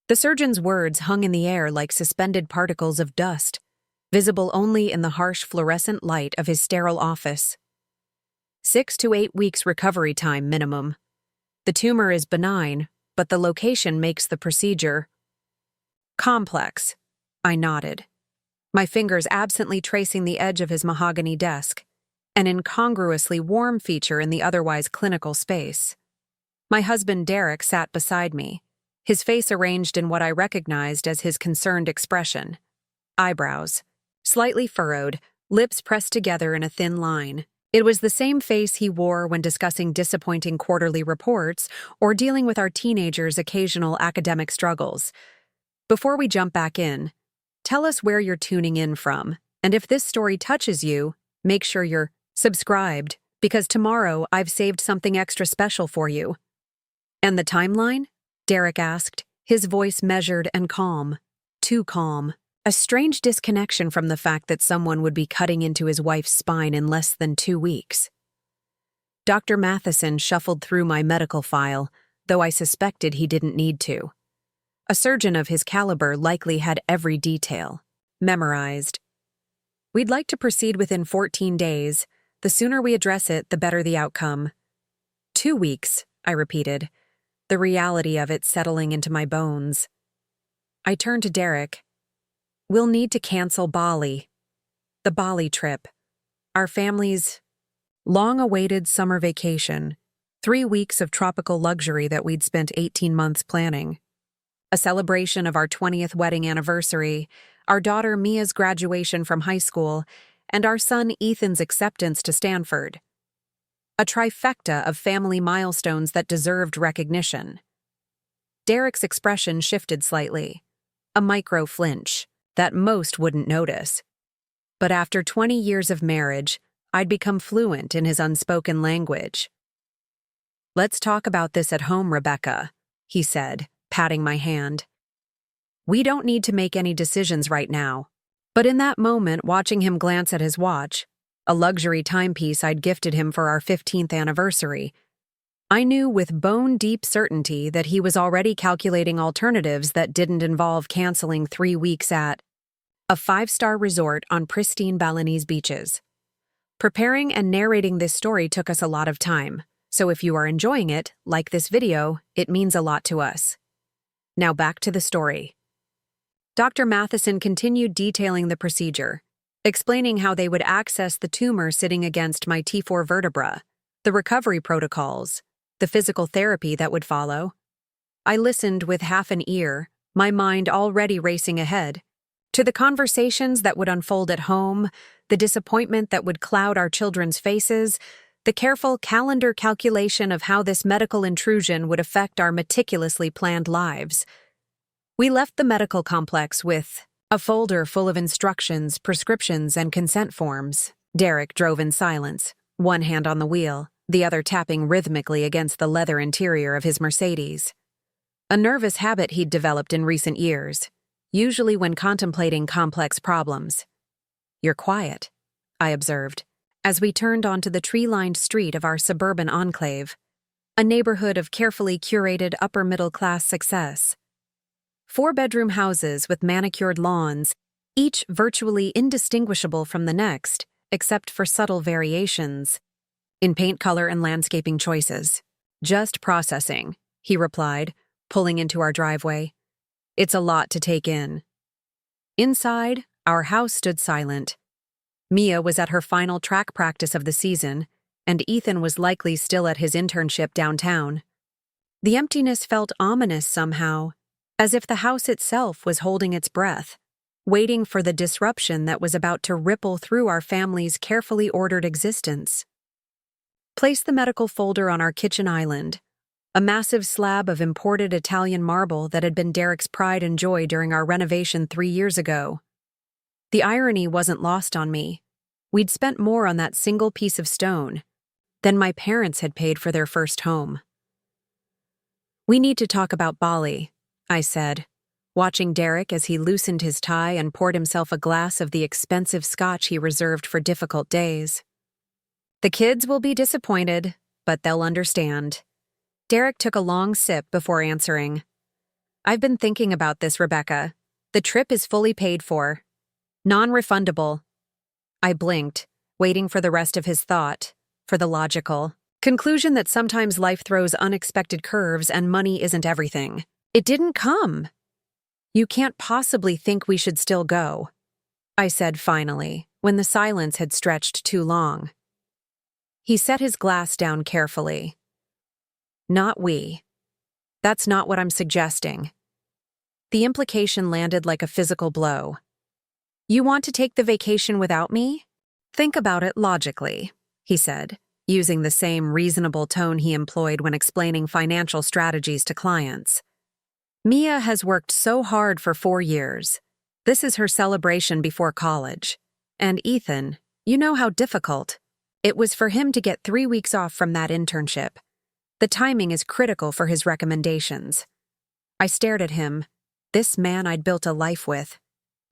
The surgeon's words hung in the air like suspended particles of dust, visible only in the harsh fluorescent light of his sterile office. 6 to 8 weeks recovery time minimum. The tumor is benign, but the location makes the procedure complex. I nodded, my fingers absently tracing the edge of his mahogany desk, an incongruously warm feature in the otherwise clinical space. My husband Derek sat beside me, his face arranged in what I recognized as his concerned expression. Eyebrows slightly furrowed, lips pressed together in a thin line. It was the same face he wore when discussing disappointing quarterly reports or dealing with our teenagers' occasional academic struggles. Before we jump back in, tell us where you're tuning in from, and if this story touches you, make sure you're subscribed, because tomorrow I've saved something extra special for you. And the timeline? Derek asked, his voice measured and calm. Too calm. A strange disconnection from the fact that someone would be cutting into his wife's spine in less than 2 weeks. Dr. Matheson shuffled through my medical file, though I suspected he didn't need to. A surgeon of his caliber likely had every detail memorized. We'd like to proceed within 14 days. The sooner we address it, the better the outcome. 2 weeks, I repeated, the reality of it settling into my bones. I turned to Derek. We'll need to cancel Bali. The Bali trip. Our family's long-awaited summer vacation. 3 weeks of tropical luxury that we'd spent 18 months planning. A celebration of our 20th wedding anniversary, our daughter Mia's graduation from high school, and our son Ethan's acceptance to Stanford. A trifecta of family milestones that deserved recognition. Derek's expression shifted slightly. A micro flinch that most wouldn't notice. But after 20 years of marriage, I'd become fluent in his unspoken language. Let's talk about this at home, Rebecca, he said, patting my hand. We don't need to make any decisions right now. But in that moment, watching him glance at his watch, a luxury timepiece I'd gifted him for our 15th anniversary, I knew with bone-deep certainty that he was already calculating alternatives that didn't involve canceling 3 weeks at a 5-star resort on pristine Balinese beaches. Preparing and narrating this story took us a lot of time, so if you are enjoying it, like this video, it means a lot to us. Now back to the story. Dr. Matheson continued detailing the procedure, explaining how they would access the tumor sitting against my T4 vertebra, the recovery protocols, the physical therapy that would follow. I listened with half an ear, my mind already racing ahead, to the conversations that would unfold at home, the disappointment that would cloud our children's faces, the careful calendar calculation of how this medical intrusion would affect our meticulously planned lives. We left the medical complex with a folder full of instructions, prescriptions, and consent forms. Derek drove in silence, one hand on the wheel, the other tapping rhythmically against the leather interior of his Mercedes. A nervous habit he'd developed in recent years, usually when contemplating complex problems. You're quiet, I observed, as we turned onto the tree-lined street of our suburban enclave, a neighborhood of carefully curated upper-middle-class success. 4-bedroom houses with manicured lawns, each virtually indistinguishable from the next, except for subtle variations in paint color and landscaping choices. Just processing, he replied, pulling into our driveway. It's a lot to take in. Inside, our house stood silent. Mia was at her final track practice of the season, and Ethan was likely still at his internship downtown. The emptiness felt ominous somehow, as if the house itself was holding its breath, waiting for the disruption that was about to ripple through our family's carefully ordered existence. Place the medical folder on our kitchen island, a massive slab of imported Italian marble that had been Derek's pride and joy during our renovation 3 years ago. The irony wasn't lost on me. We'd spent more on that single piece of stone than my parents had paid for their first home. We need to talk about Bali, I said, watching Derek as he loosened his tie and poured himself a glass of the expensive scotch he reserved for difficult days. The kids will be disappointed, but they'll understand. Derek took a long sip before answering. I've been thinking about this, Rebecca. The trip is fully paid for. Non-refundable. I blinked, waiting for the rest of his thought, for the logical conclusion that sometimes life throws unexpected curves and money isn't everything. It didn't come. You can't possibly think we should still go, I said finally, when the silence had stretched too long. He set his glass down carefully. Not we. That's not what I'm suggesting. The implication landed like a physical blow. You want to take the vacation without me? Think about it logically, he said, using the same reasonable tone he employed when explaining financial strategies to clients. Mia has worked so hard for 4 years. This is her celebration before college. And Ethan, you know how difficult it was for him to get 3 weeks off from that internship. The timing is critical for his recommendations. I stared at him, this man I'd built a life with.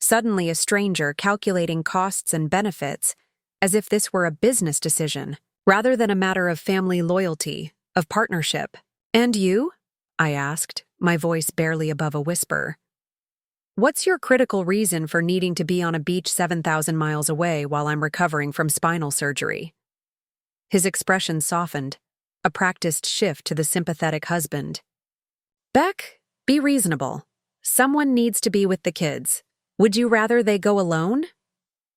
Suddenly a stranger calculating costs and benefits, as if this were a business decision, rather than a matter of family loyalty, of partnership. And you? I asked, my voice barely above a whisper. What's your critical reason for needing to be on a beach 7,000 miles away while I'm recovering from spinal surgery? His expression softened, a practiced shift to the sympathetic husband. Beck, be reasonable. Someone needs to be with the kids. Would you rather they go alone?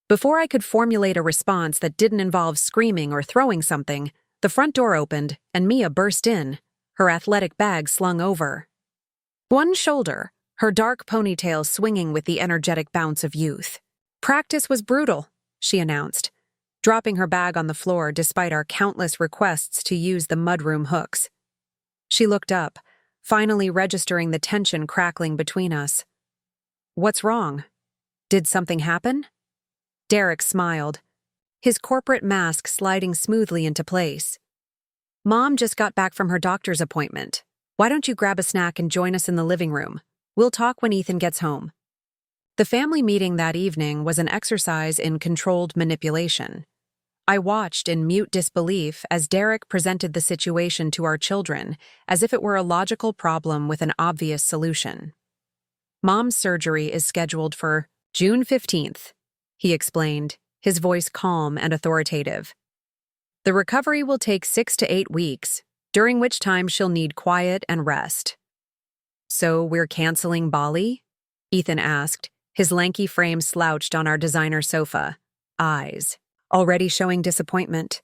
Before I could formulate a response that didn't involve screaming or throwing something, the front door opened and Mia burst in, her athletic bag slung over one shoulder, her dark ponytail swinging with the energetic bounce of youth. Practice was brutal, she announced, dropping her bag on the floor despite our countless requests to use the mudroom hooks. She looked up, finally registering the tension crackling between us. What's wrong? Did something happen? Derek smiled, his corporate mask sliding smoothly into place. Mom just got back from her doctor's appointment. Why don't you grab a snack and join us in the living room? We'll talk when Ethan gets home. The family meeting that evening was an exercise in controlled manipulation. I watched in mute disbelief as Derek presented the situation to our children as if it were a logical problem with an obvious solution. Mom's surgery is scheduled for June 15th, he explained, his voice calm and authoritative. The recovery will take 6 to 8 weeks, during which time she'll need quiet and rest. So we're canceling Bali? Ethan asked, his lanky frame slouched on our designer sofa, eyes already showing disappointment.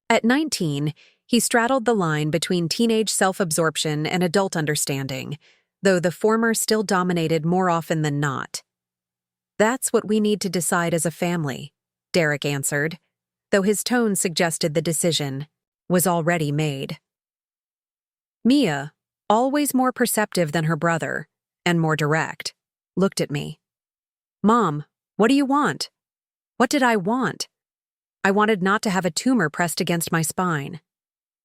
At 19, he straddled the line between teenage self-absorption and adult understanding, though the former still dominated more often than not. That's what we need to decide as a family, Derek answered, though his tone suggested the decision was already made. Mia, always more perceptive than her brother, and more direct, looked at me. Mom, what do you want? What did I want? I wanted not to have a tumor pressed against my spine.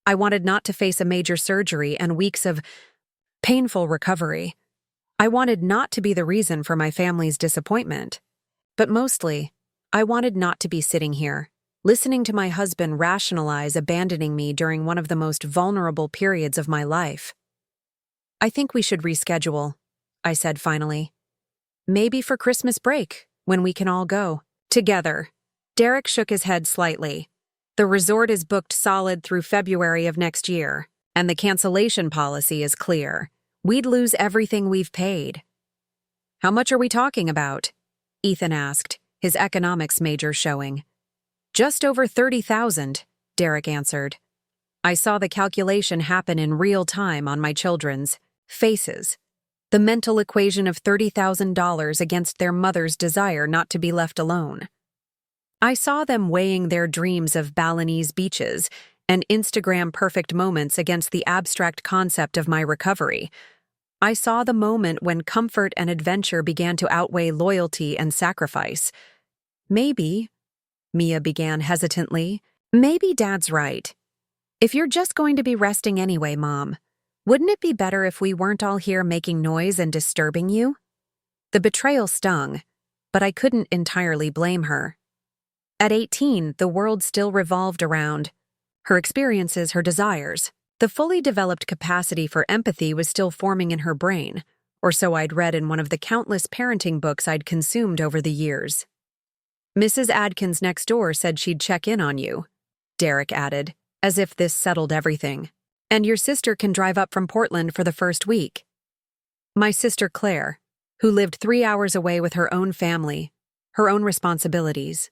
I wanted not to face a major surgery and weeks of painful recovery. I wanted not to be the reason for my family's disappointment. But mostly, I wanted not to be sitting here, listening to my husband rationalize abandoning me during one of the most vulnerable periods of my life. I think we should reschedule, I said finally. Maybe for Christmas break, when we can all go together. Derek shook his head slightly. The resort is booked solid through February of next year, and the cancellation policy is clear. We'd lose everything we've paid. How much are we talking about? Ethan asked, his economics major showing. Just over 30,000, Derek answered. I saw the calculation happen in real time on my children's faces. The mental equation of $30,000 against their mother's desire not to be left alone. I saw them weighing their dreams of Balinese beaches and Instagram-perfect moments against the abstract concept of my recovery. I saw the moment when comfort and adventure began to outweigh loyalty and sacrifice. Maybe, Mia began hesitantly, maybe Dad's right. If you're just going to be resting anyway, Mom, wouldn't it be better if we weren't all here making noise and disturbing you? The betrayal stung, but I couldn't entirely blame her. At 18, the world still revolved around her experiences, her desires. The fully developed capacity for empathy was still forming in her brain, or so I'd read in one of the countless parenting books I'd consumed over the years. Mrs. Adkins next door said she'd check in on you, Derek added, as if this settled everything. And your sister can drive up from Portland for the first week. My sister Claire, who lived 3 hours away with her own family, her own responsibilities,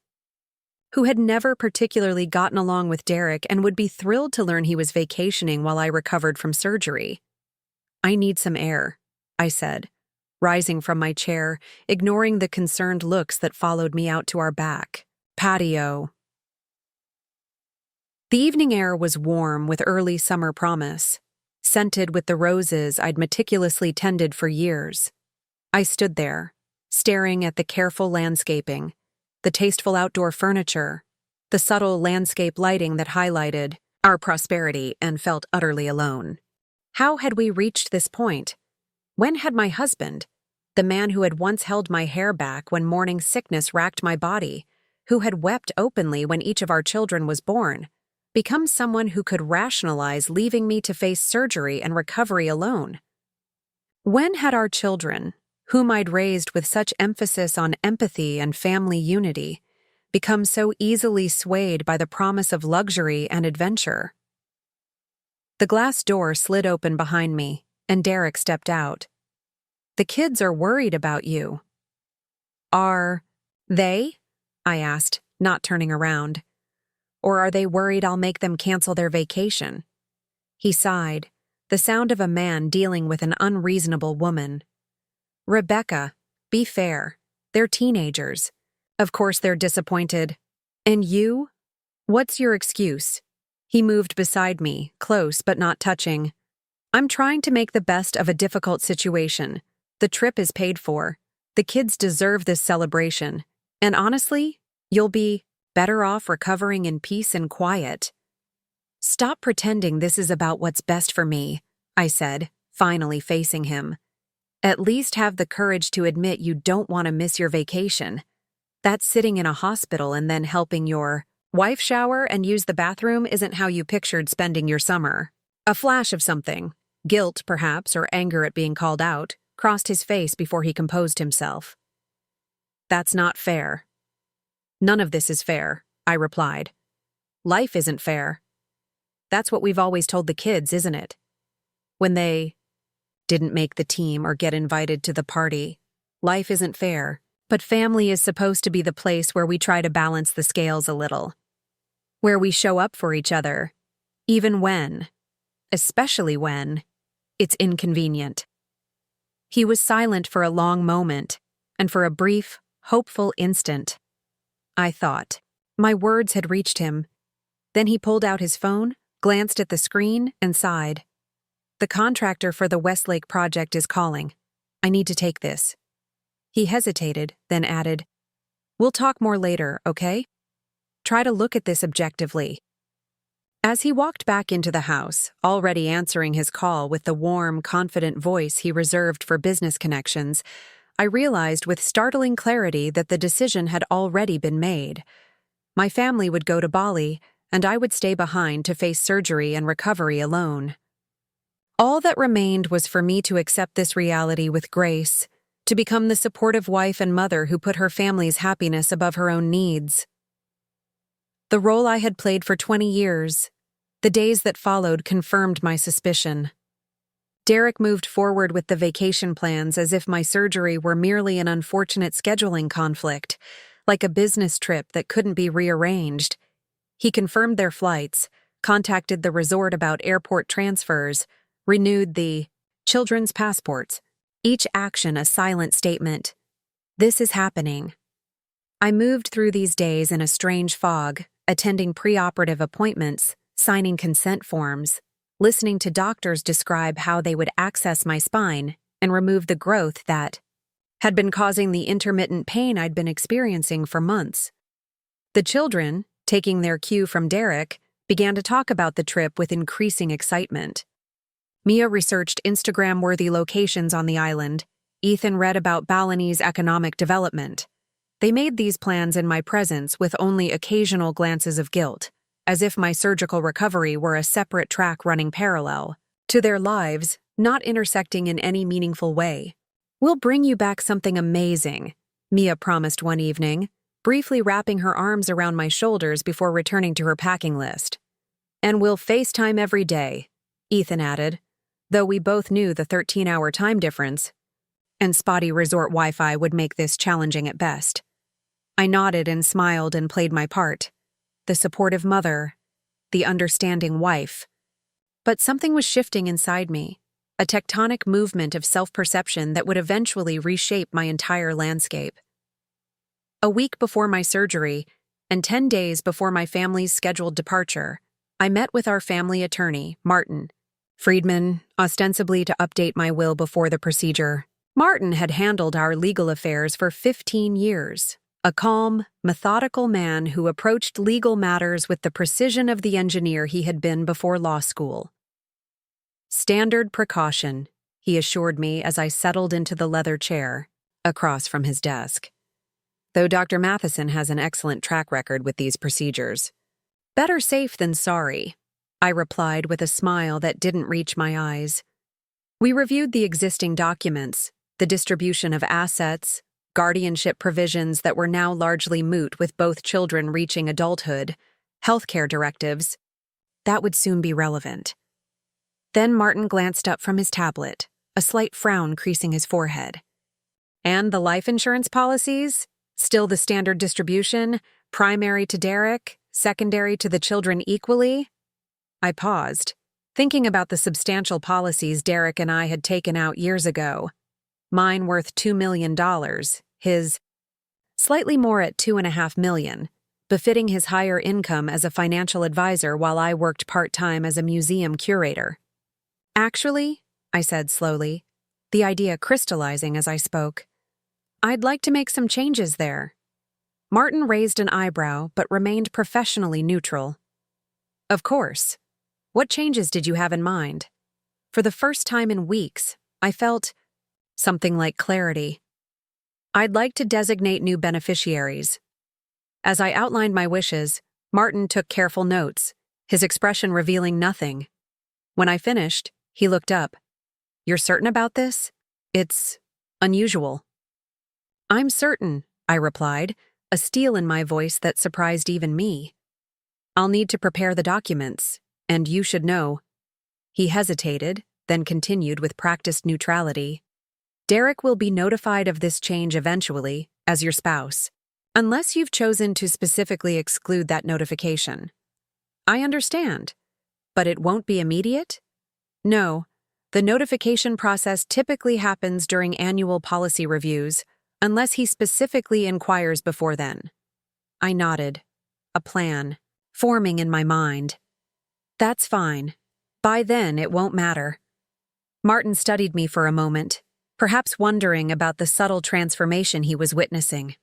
who had never particularly gotten along with Derek and would be thrilled to learn he was vacationing while I recovered from surgery. I need some air, I said, rising from my chair, ignoring the concerned looks that followed me out to our back patio. The evening air was warm with early summer promise, scented with the roses I'd meticulously tended for years. I stood there, staring at the careful landscaping, the tasteful outdoor furniture, the subtle landscape lighting that highlighted our prosperity, and felt utterly alone. How had we reached this point? When had my husband, the man who had once held my hair back when morning sickness racked my body, who had wept openly when each of our children was born, become someone who could rationalize leaving me to face surgery and recovery alone? When had our children, whom I'd raised with such emphasis on empathy and family unity, become so easily swayed by the promise of luxury and adventure? The glass door slid open behind me, and Derek stepped out. The kids are worried about you. Are they? I asked, not turning around. Or are they worried I'll make them cancel their vacation? He sighed, the sound of a man dealing with an unreasonable woman. Rebecca, be fair. They're teenagers. Of course they're disappointed. And you? What's your excuse? He moved beside me, close but not touching. I'm trying to make the best of a difficult situation. The trip is paid for. The kids deserve this celebration. And honestly, you'll be better off recovering in peace and quiet. Stop pretending this is about what's best for me, I said, finally facing him. At least have the courage to admit you don't want to miss your vacation. That's sitting in a hospital and then helping your wife shower and use the bathroom isn't how you pictured spending your summer. A flash of something, guilt perhaps or anger at being called out, crossed his face before he composed himself. That's not fair. None of this is fair, I replied. Life isn't fair. That's what we've always told the kids, isn't it? When they didn't make the team or get invited to the party. Life isn't fair, but family is supposed to be the place where we try to balance the scales a little. Where we show up for each other, even when, especially when, it's inconvenient. He was silent for a long moment, and for a brief, hopeful instant. I thought. My words had reached him. Then he pulled out his phone, glanced at the screen, and sighed. The contractor for the Westlake project is calling. I need to take this. He hesitated, then added, We'll talk more later, okay? Try to look at this objectively. As he walked back into the house, already answering his call with the warm, confident voice he reserved for business connections, I realized with startling clarity that the decision had already been made. My family would go to Bali, and I would stay behind to face surgery and recovery alone. All that remained was for me to accept this reality with grace, to become the supportive wife and mother who put her family's happiness above her own needs. The role I had played for 20 years, the days that followed confirmed my suspicion. Derek moved forward with the vacation plans as if my surgery were merely an unfortunate scheduling conflict, like a business trip that couldn't be rearranged. He confirmed their flights, contacted the resort about airport transfers, renewed the children's passports, each action a silent statement. This is happening. I moved through these days in a strange fog, attending pre-operative appointments, signing consent forms, listening to doctors describe how they would access my spine and remove the growth that had been causing the intermittent pain I'd been experiencing for months. The children, taking their cue from Derek, began to talk about the trip with increasing excitement. Mia researched Instagram-worthy locations on the island. Ethan read about Balinese economic development. They made these plans in my presence with only occasional glances of guilt, as if my surgical recovery were a separate track running parallel to their lives not intersecting in any meaningful way. "We'll bring you back something amazing," Mia promised one evening, briefly wrapping her arms around my shoulders before returning to her packing list. "And we'll FaceTime every day," Ethan added, though we both knew the 13-hour time difference, and spotty resort Wi-Fi would make this challenging at best. I nodded and smiled and played my part. The supportive mother, the understanding wife. But something was shifting inside me, a tectonic movement of self-perception that would eventually reshape my entire landscape. A week before my surgery, and 10 days before my family's scheduled departure, I met with our family attorney, Martin Friedman, ostensibly to update my will before the procedure. Martin had handled our legal affairs for 15 years, a calm, methodical man who approached legal matters with the precision of the engineer he had been before law school. "Standard precaution," he assured me as I settled into the leather chair, across from his desk. "Though Dr. Matheson has an excellent track record with these procedures. Better safe than sorry," I replied with a smile that didn't reach my eyes. We reviewed the existing documents, the distribution of assets, guardianship provisions that were now largely moot with both children reaching adulthood, healthcare directives. That would soon be relevant. Then Martin glanced up from his tablet, a slight frown creasing his forehead. "And the life insurance policies? Still the standard distribution, primary to Derek, secondary to the children equally?" I paused, thinking about the substantial policies Derek and I had taken out years ago. Mine worth $2 million, his slightly more at $2.5 million, befitting his higher income as a financial advisor while I worked part-time as a museum curator. "Actually," I said slowly, the idea crystallizing as I spoke, "I'd like to make some changes there." Martin raised an eyebrow but remained professionally neutral. "Of course. What changes did you have in mind?" For the first time in weeks, I felt something like clarity. "I'd like to designate new beneficiaries." As I outlined my wishes, Martin took careful notes, his expression revealing nothing. When I finished, he looked up. "You're certain about this? It's unusual." "I'm certain," I replied, a steel in my voice that surprised even me. "I'll need to prepare the documents, and you should know." He hesitated, then continued with practiced neutrality. "Derek will be notified of this change eventually, as your spouse, unless you've chosen to specifically exclude that notification." "I understand. But it won't be immediate?" "No. The notification process typically happens during annual policy reviews, unless he specifically inquires before then." I nodded, a plan forming in my mind. "That's fine. By then, it won't matter." Martin studied me for a moment, perhaps wondering about the subtle transformation he was witnessing.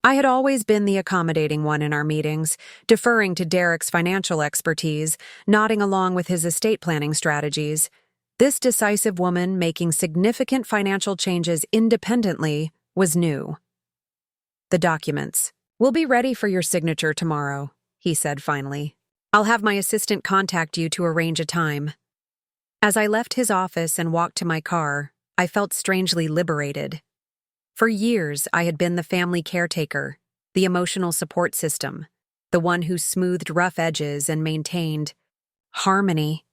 I had always been the accommodating one in our meetings, deferring to Derek's financial expertise, nodding along with his estate planning strategies. This decisive woman making significant financial changes independently was new. "The documents. We'll be ready for your signature tomorrow," he said finally. "I'll have my assistant contact you to arrange a time." As I left his office and walked to my car, I felt strangely liberated. For years, I had been the family caretaker, the emotional support system, the one who smoothed rough edges and maintained harmony.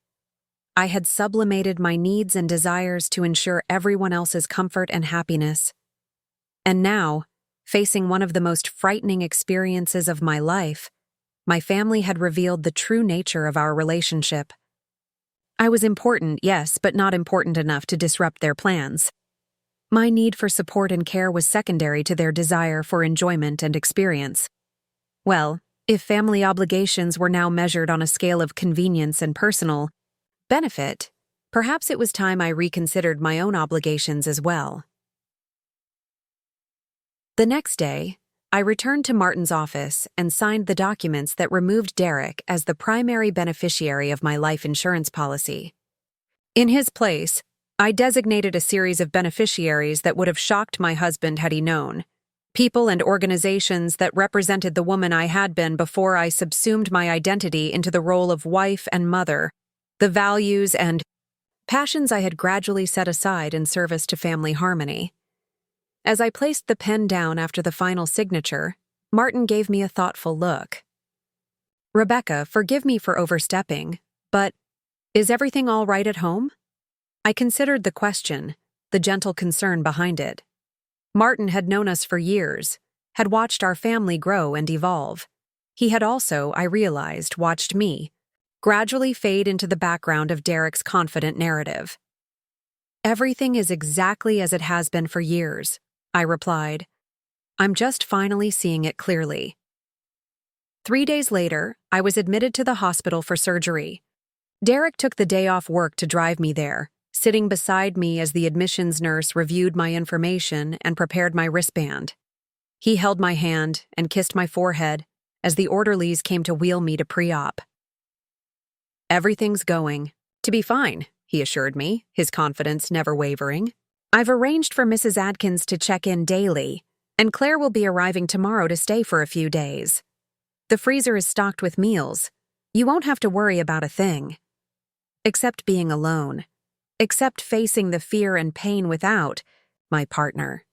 I had sublimated my needs and desires to ensure everyone else's comfort and happiness. And now, facing one of the most frightening experiences of my life, my family had revealed the true nature of our relationship. I was important, yes, but not important enough to disrupt their plans. My need for support and care was secondary to their desire for enjoyment and experience. Well, if family obligations were now measured on a scale of convenience and personal benefit, perhaps it was time I reconsidered my own obligations as well. The next day, I returned to Martin's office and signed the documents that removed Derek as the primary beneficiary of my life insurance policy. In his place, I designated a series of beneficiaries that would have shocked my husband had he known, people and organizations that represented the woman I had been before I subsumed my identity into the role of wife and mother, the values and passions I had gradually set aside in service to family harmony. As I placed the pen down after the final signature, Martin gave me a thoughtful look. "Rebecca, forgive me for overstepping, but is everything all right at home?" I considered the question, the gentle concern behind it. Martin had known us for years, had watched our family grow and evolve. He had also, I realized, watched me gradually fade into the background of Derek's confident narrative. "Everything is exactly as it has been for years," I replied. "I'm just finally seeing it clearly." 3 days later, I was admitted to the hospital for surgery. Derek took the day off work to drive me there, sitting beside me as the admissions nurse reviewed my information and prepared my wristband. He held my hand and kissed my forehead as the orderlies came to wheel me to pre-op. "Everything's going to be fine," he assured me, his confidence never wavering. "I've arranged for Mrs. Adkins to check in daily, and Claire will be arriving tomorrow to stay for a few days. The freezer is stocked with meals. You won't have to worry about a thing. Except being alone. Except facing the fear and pain without my partner.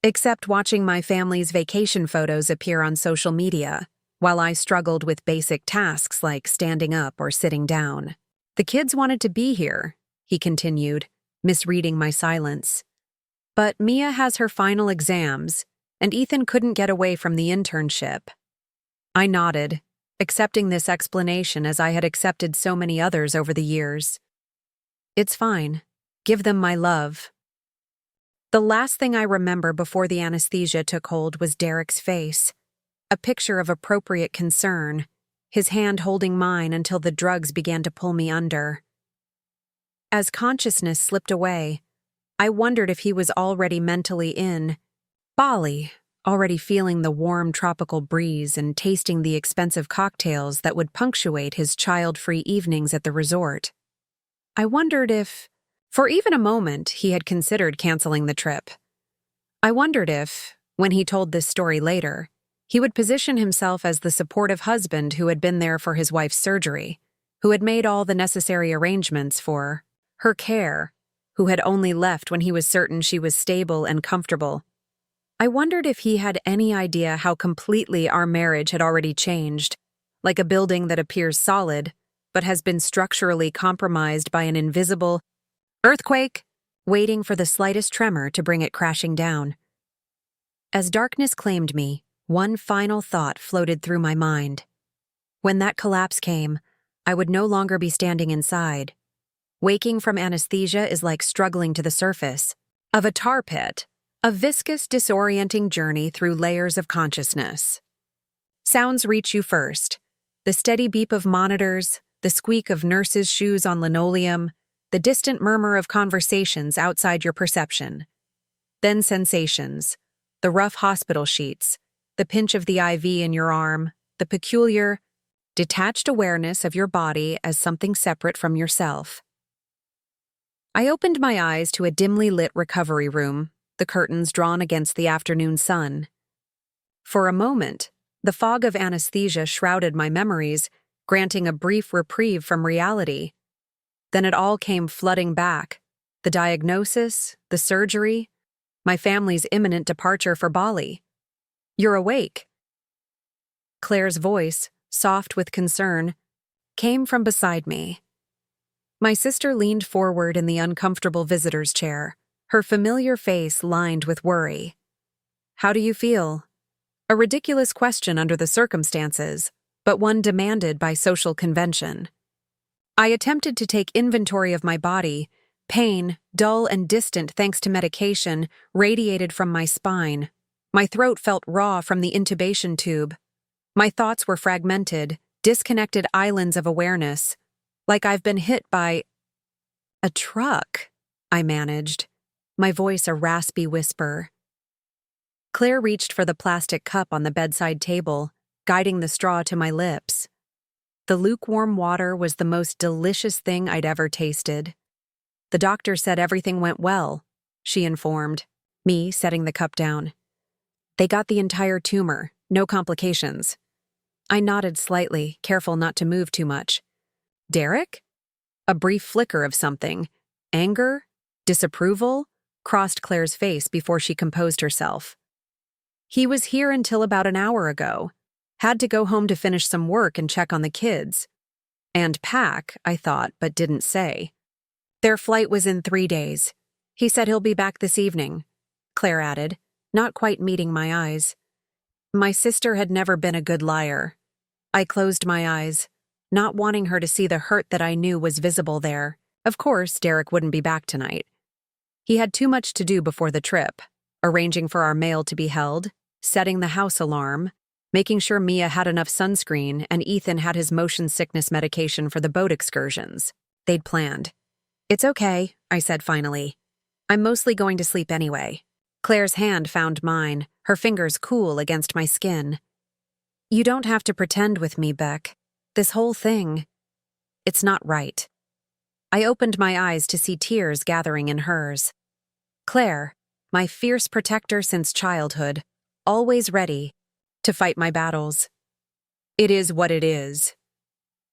Except watching my family's vacation photos appear on social media, while I struggled with basic tasks like standing up or sitting down. The kids wanted to be here," he continued, misreading my silence. "But Mia has her final exams, and Ethan couldn't get away from the internship." I nodded, accepting this explanation as I had accepted so many others over the years. "It's fine. Give them my love." The last thing I remember before the anesthesia took hold was Derek's face, a picture of appropriate concern, his hand holding mine until the drugs began to pull me under. As consciousness slipped away, I wondered if he was already mentally in Bali, already feeling the warm tropical breeze and tasting the expensive cocktails that would punctuate his child-free evenings at the resort. I wondered if, for even a moment, he had considered canceling the trip. I wondered if, when he told this story later, he would position himself as the supportive husband who had been there for his wife's surgery, who had made all the necessary arrangements for her care, who had only left when he was certain she was stable and comfortable. I wondered if he had any idea how completely our marriage had already changed, like a building that appears solid, but has been structurally compromised by an invisible earthquake, waiting for the slightest tremor to bring it crashing down. As darkness claimed me, one final thought floated through my mind. When that collapse came, I would no longer be standing inside. Waking from anesthesia is like struggling to the surface of a tar pit, a viscous, disorienting journey through layers of consciousness. Sounds reach you first. The steady beep of monitors, the squeak of nurses' shoes on linoleum, the distant murmur of conversations outside your perception. Then sensations, the rough hospital sheets, the pinch of the IV in your arm, the peculiar, detached awareness of your body as something separate from yourself. I opened my eyes to a dimly lit recovery room, the curtains drawn against the afternoon sun. For a moment, the fog of anesthesia shrouded my memories, granting a brief reprieve from reality. Then it all came flooding back. The diagnosis, the surgery, my family's imminent departure for Bali. "You're awake." Claire's voice, soft with concern, came from beside me. My sister leaned forward in the uncomfortable visitor's chair, her familiar face lined with worry. "How do you feel?" A ridiculous question under the circumstances, but one demanded by social convention. I attempted to take inventory of my body. Pain, dull and distant thanks to medication, radiated from my spine. My throat felt raw from the intubation tube. My thoughts were fragmented, disconnected islands of awareness, like I've been hit by a truck, I managed, my voice a raspy whisper. Claire reached for the plastic cup on the bedside table, guiding the straw to my lips. The lukewarm water was the most delicious thing I'd ever tasted. "The doctor said everything went well," she informed, me setting the cup down. "They got the entire tumor, no complications." I nodded slightly, careful not to move too much. "Derek?" A brief flicker of something, anger, disapproval, crossed Claire's face before she composed herself. He was here until about an hour ago. Had to go home to finish some work and check on the kids. And pack, I thought, but didn't say. Their flight was in 3 days. He said he'll be back this evening, Claire added, not quite meeting my eyes. My sister had never been a good liar. I closed my eyes, not wanting her to see the hurt that I knew was visible there. Of course, Derek wouldn't be back tonight. He had too much to do before the trip, arranging for our mail to be held, setting the house alarm, making sure Mia had enough sunscreen and Ethan had his motion sickness medication for the boat excursions. They'd planned. It's okay, I said finally. I'm mostly going to sleep anyway. Claire's hand found mine, her fingers cool against my skin. You don't have to pretend with me, Beck. This whole thing, it's not right. I opened my eyes to see tears gathering in hers. Claire, my fierce protector since childhood, always ready to fight my battles. It is what it is.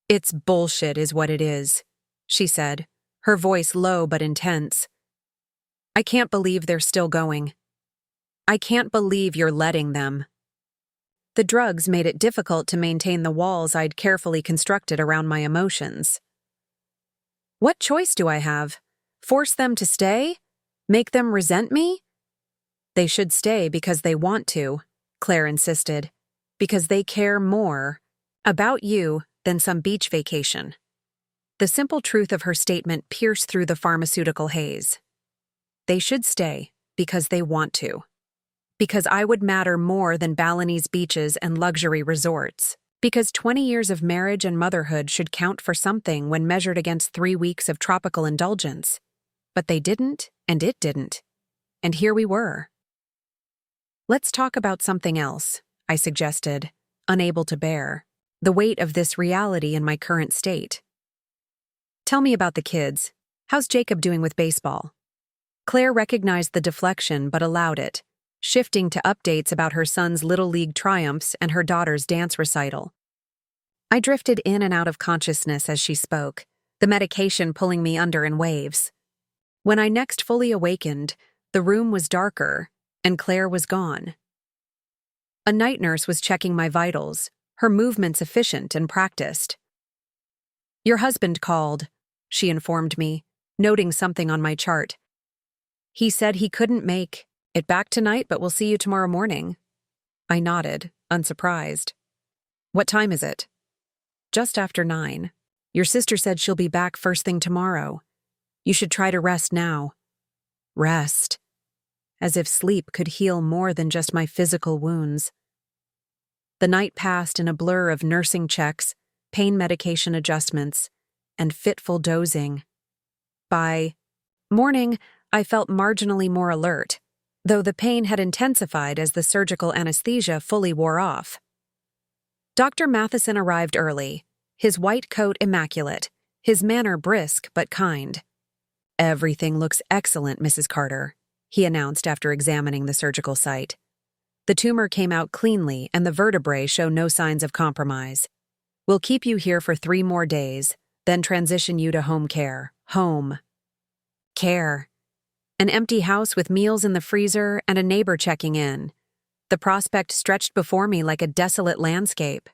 It's bullshit is what it is, she said, her voice low but intense. I can't believe they're still going. I can't believe you're letting them. The drugs made it difficult to maintain the walls I'd carefully constructed around my emotions. What choice do I have? Force them to stay? Make them resent me? They should stay because they want to, Claire insisted, because they care more about you than some beach vacation. The simple truth of her statement pierced through the pharmaceutical haze. They should stay because they want to. Because I would matter more than Balinese beaches and luxury resorts. Because 20 years of marriage and motherhood should count for something when measured against 3 weeks of tropical indulgence. But they didn't, and it didn't. And here we were. Let's talk about something else, I suggested, unable to bear the weight of this reality in my current state. Tell me about the kids. How's Jacob doing with baseball? Claire recognized the deflection but allowed it, shifting to updates about her son's Little League triumphs and her daughter's dance recital. I drifted in and out of consciousness as she spoke, the medication pulling me under in waves. When I next fully awakened, the room was darker, and Claire was gone. A night nurse was checking my vitals, her movements efficient and practiced. Your husband called, she informed me, noting something on my chart. He said he couldn't make it back tonight, but we'll see you tomorrow morning. I nodded, unsurprised. What time is it? Just after 9. Your sister said she'll be back first thing tomorrow. You should try to rest now. Rest. As if sleep could heal more than just my physical wounds. The night passed in a blur of nursing checks, pain medication adjustments, and fitful dozing. By morning, I felt marginally more alert, though the pain had intensified as the surgical anesthesia fully wore off. Dr. Matheson arrived early, his white coat immaculate, his manner brisk but kind. Everything looks excellent, Mrs. Carter, he announced after examining the surgical site. The tumor came out cleanly and the vertebrae show no signs of compromise. We'll keep you here for 3 more days, then transition you to home care. Home care. An empty house with meals in the freezer and a neighbor checking in. The prospect stretched before me like a desolate landscape.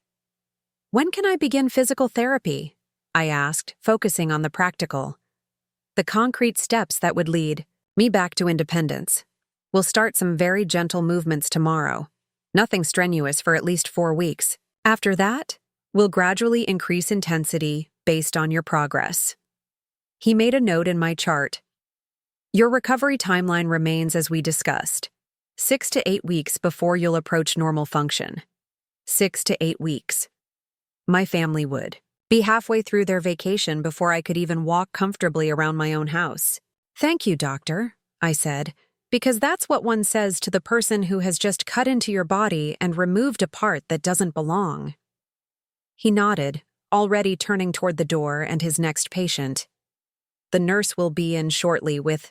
When can I begin physical therapy? I asked, focusing on the practical. The concrete steps that would lead me back to independence. We'll start some very gentle movements tomorrow. Nothing strenuous for at least 4 weeks. After that, we'll gradually increase intensity based on your progress. He made a note in my chart. Your recovery timeline remains as we discussed. 6 to 8 weeks before you'll approach normal function. 6 to 8 weeks. My family would be halfway through their vacation before I could even walk comfortably around my own house. Thank you, doctor, I said, because that's what one says to the person who has just cut into your body and removed a part that doesn't belong. He nodded, already turning toward the door and his next patient. The nurse will be in shortly with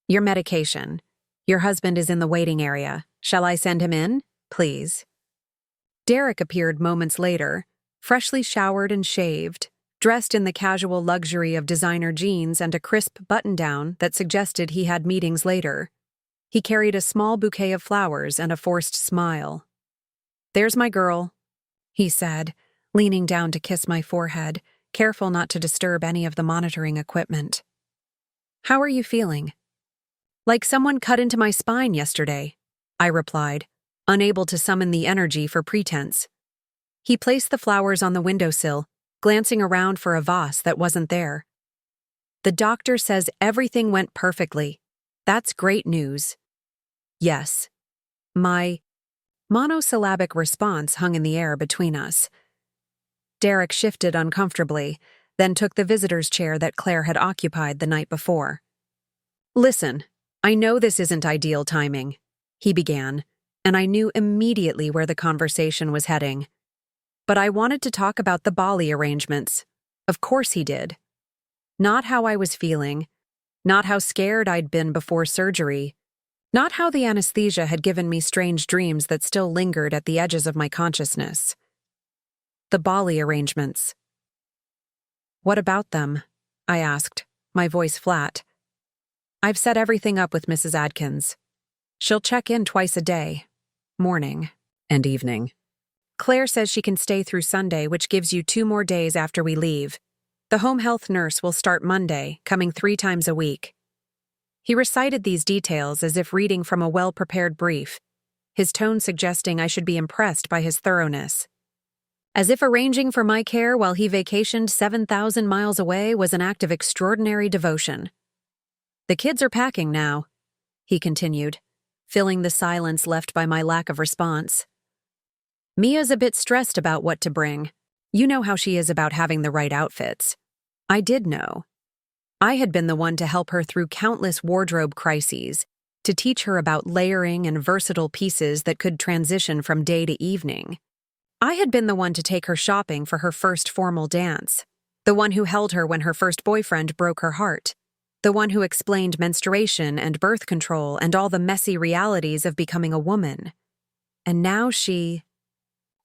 your medication. Your husband is in the waiting area. Shall I send him in, please? Derek appeared moments later, freshly showered and shaved, dressed in the casual luxury of designer jeans and a crisp button-down that suggested he had meetings later. He carried a small bouquet of flowers and a forced smile. "There's my girl," he said, leaning down to kiss my forehead, careful not to disturb any of the monitoring equipment. "How are you feeling?" "Like someone cut into my spine yesterday," I replied, unable to summon the energy for pretense. He placed the flowers on the windowsill, glancing around for a vase that wasn't there. "The doctor says everything went perfectly. That's great news." "Yes." My monosyllabic response hung in the air between us. Derek shifted uncomfortably, then took the visitor's chair that Claire had occupied the night before. "Listen, I know this isn't ideal timing," he began, and I knew immediately where the conversation was heading. "But I wanted to talk about the Bali arrangements." Of course he did. Not how I was feeling, not how scared I'd been before surgery, not how the anesthesia had given me strange dreams that still lingered at the edges of my consciousness. The Bali arrangements. "What about them?" I asked, my voice flat. "I've set everything up with Mrs. Adkins. She'll check in twice a day, morning and evening. Claire says she can stay through Sunday, which gives you 2 more days after we leave. The home health nurse will start Monday, coming 3 times a week." He recited these details as if reading from a well-prepared brief, his tone suggesting I should be impressed by his thoroughness. As if arranging for my care while he vacationed 7,000 miles away was an act of extraordinary devotion. "The kids are packing now," he continued, filling the silence left by my lack of response. "Mia's a bit stressed about what to bring. You know how she is about having the right outfits." I did know. I had been the one to help her through countless wardrobe crises, to teach her about layering and versatile pieces that could transition from day to evening. I had been the one to take her shopping for her first formal dance, the one who held her when her first boyfriend broke her heart, the one who explained menstruation and birth control and all the messy realities of becoming a woman. And now she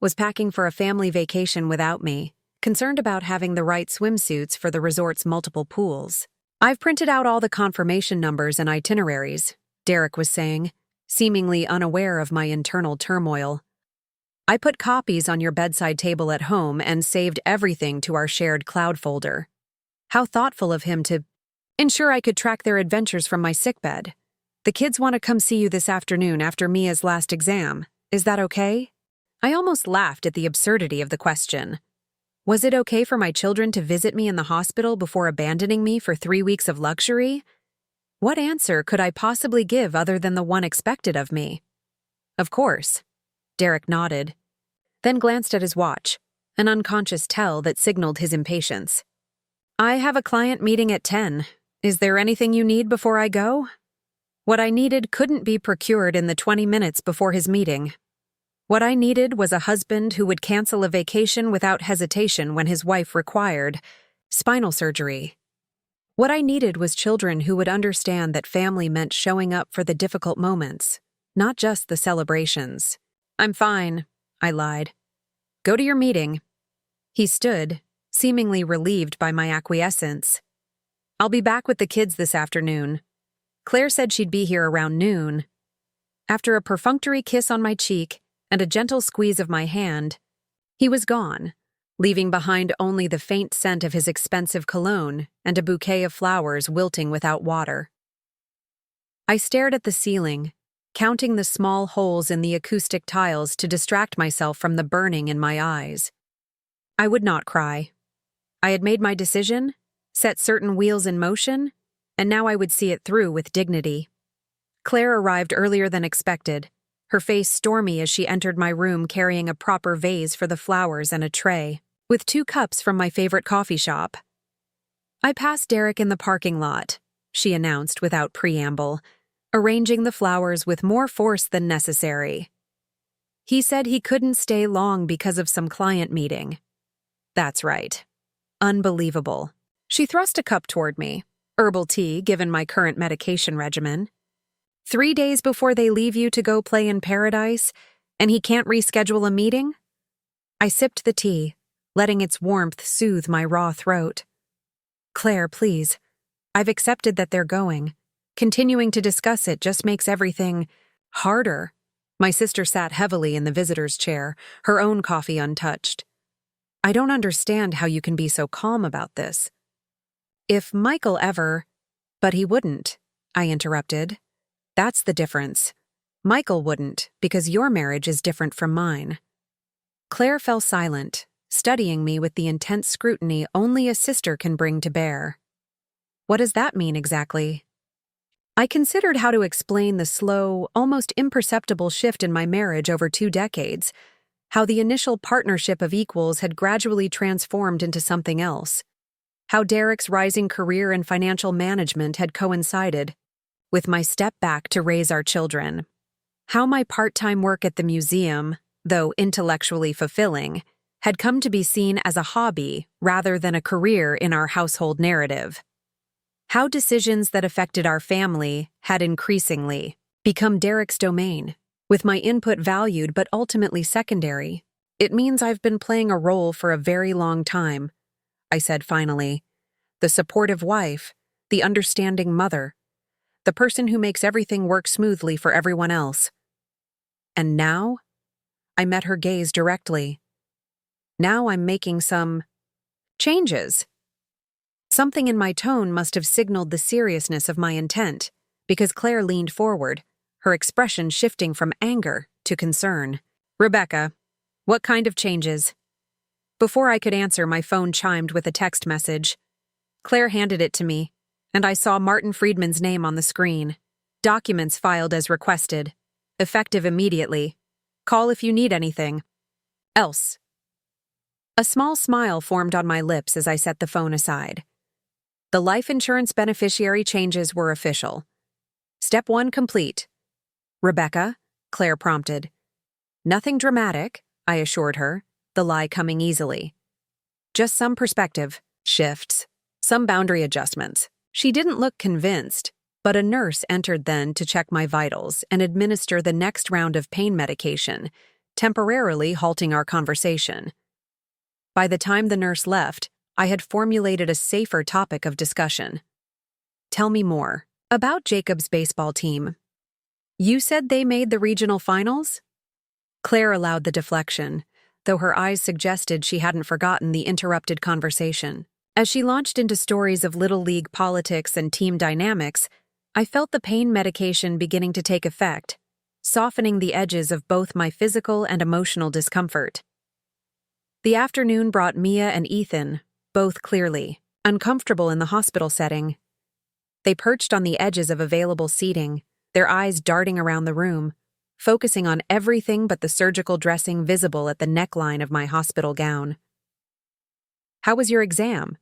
was packing for a family vacation without me, concerned about having the right swimsuits for the resort's multiple pools. "I've printed out all the confirmation numbers and itineraries," Derek was saying, seemingly unaware of my internal turmoil. "I put copies on your bedside table at home and saved everything to our shared cloud folder." How thoughtful of him to ensure I could track their adventures from my sickbed. "The kids want to come see you this afternoon after Mia's last exam. Is that okay?" I almost laughed at the absurdity of the question. Was it okay for my children to visit me in the hospital before abandoning me for 3 weeks of luxury? What answer could I possibly give other than the one expected of me? "Of course," Derek nodded, then glanced at his watch, an unconscious tell that signaled his impatience. "I have a client meeting at 10. Is there anything you need before I go?" What I needed couldn't be procured in the 20 minutes before his meeting. What I needed was a husband who would cancel a vacation without hesitation when his wife required spinal surgery. What I needed was children who would understand that family meant showing up for the difficult moments, not just the celebrations. "I'm fine," I lied. "Go to your meeting." He stood, seemingly relieved by my acquiescence. "I'll be back with the kids this afternoon. Claire said she'd be here around noon." After a perfunctory kiss on my cheek and a gentle squeeze of my hand, he was gone, leaving behind only the faint scent of his expensive cologne and a bouquet of flowers wilting without water. I stared at the ceiling, counting the small holes in the acoustic tiles to distract myself from the burning in my eyes. I would not cry. I had made my decision, set certain wheels in motion, and now I would see it through with dignity. Claire arrived earlier than expected, her face stormy as she entered my room carrying a proper vase for the flowers and a tray, with 2 cups from my favorite coffee shop. "I passed Derek in the parking lot," she announced without preamble, arranging the flowers with more force than necessary. "He said he couldn't stay long because of some client meeting." That's right. Unbelievable. She thrust a cup toward me, herbal tea given my current medication regimen. 3 days before they leave you to go play in paradise, and he can't reschedule a meeting? I sipped the tea, letting its warmth soothe my raw throat. "Claire, please. I've accepted that they're going. Continuing to discuss it just makes everything harder." My sister sat heavily in the visitor's chair, her own coffee untouched. "I don't understand how you can be so calm about this." "If Michael ever—" "But he wouldn't," I interrupted. "That's the difference. Michael wouldn't, because your marriage is different from mine." Claire fell silent, studying me with the intense scrutiny only a sister can bring to bear. "What does that mean exactly?" I considered how to explain the slow, almost imperceptible shift in my marriage over 2 decades, how the initial partnership of equals had gradually transformed into something else, how Derek's rising career in financial management had coincided with my step back to raise our children, how my part-time work at the museum, though intellectually fulfilling, had come to be seen as a hobby rather than a career in our household narrative. How decisions that affected our family had increasingly become Derek's domain, with my input valued but ultimately secondary. "It means I've been playing a role for a very long time," I said finally. "The supportive wife, the understanding mother, the person who makes everything work smoothly for everyone else. And now?" I met her gaze directly. "Now I'm making some changes." Something in my tone must have signaled the seriousness of my intent, because Claire leaned forward, her expression shifting from anger to concern. "Rebecca, what kind of changes?" Before I could answer, my phone chimed with a text message. Claire handed it to me, and I saw Martin Friedman's name on the screen. "Documents filed as requested. Effective immediately. Call if you need anything. Else." A small smile formed on my lips as I set the phone aside. The life insurance beneficiary changes were official. Step 1 complete. "Rebecca," Claire prompted. "Nothing dramatic," I assured her, the lie coming easily. "Just some perspective shifts, some boundary adjustments." She didn't look convinced, but a nurse entered then to check my vitals and administer the next round of pain medication, temporarily halting our conversation. By the time the nurse left, I had formulated a safer topic of discussion. "Tell me more about Jacob's baseball team. You said they made the regional finals?" Claire allowed the deflection, though her eyes suggested she hadn't forgotten the interrupted conversation. As she launched into stories of Little League politics and team dynamics, I felt the pain medication beginning to take effect, softening the edges of both my physical and emotional discomfort. The afternoon brought Mia and Ethan, both clearly uncomfortable in the hospital setting. They perched on the edges of available seating, their eyes darting around the room, focusing on everything but the surgical dressing visible at the neckline of my hospital gown. "How was your exam?"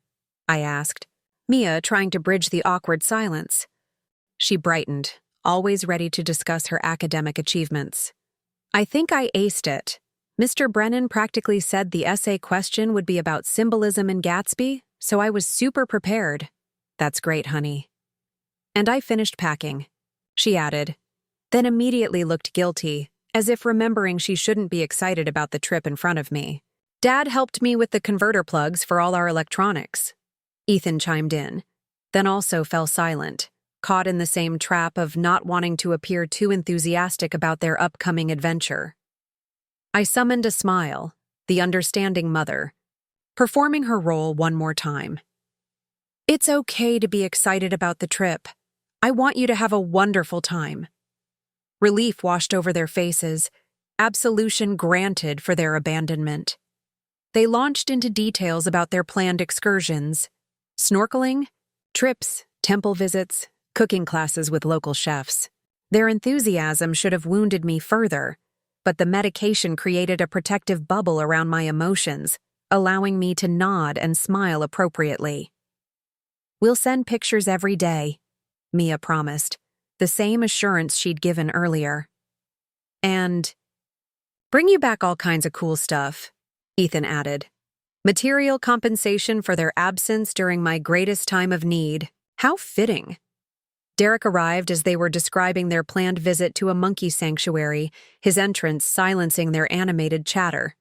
I asked, Mia trying to bridge the awkward silence. She brightened, always ready to discuss her academic achievements. "I think I aced it. Mr. Brennan practically said the essay question would be about symbolism in Gatsby, so I was super prepared." "That's great, honey." "And I finished packing," she added, then immediately looked guilty, as if remembering she shouldn't be excited about the trip in front of me. "Dad helped me with the converter plugs for all our electronics." Ethan chimed in, then also fell silent, caught in the same trap of not wanting to appear too enthusiastic about their upcoming adventure. I summoned a smile, the understanding mother, performing her role one more time. "It's okay to be excited about the trip. I want you to have a wonderful time." Relief washed over their faces, absolution granted for their abandonment. They launched into details about their planned excursions, snorkeling, trips, temple visits, cooking classes with local chefs. Their enthusiasm should have wounded me further, but the medication created a protective bubble around my emotions, allowing me to nod and smile appropriately. "We'll send pictures every day," Mia promised, the same assurance she'd given earlier. "And bring you back all kinds of cool stuff," Ethan added. "Material compensation for their absence during my greatest time of need. How fitting." Derek arrived as they were describing their planned visit to a monkey sanctuary, his entrance silencing their animated chatter.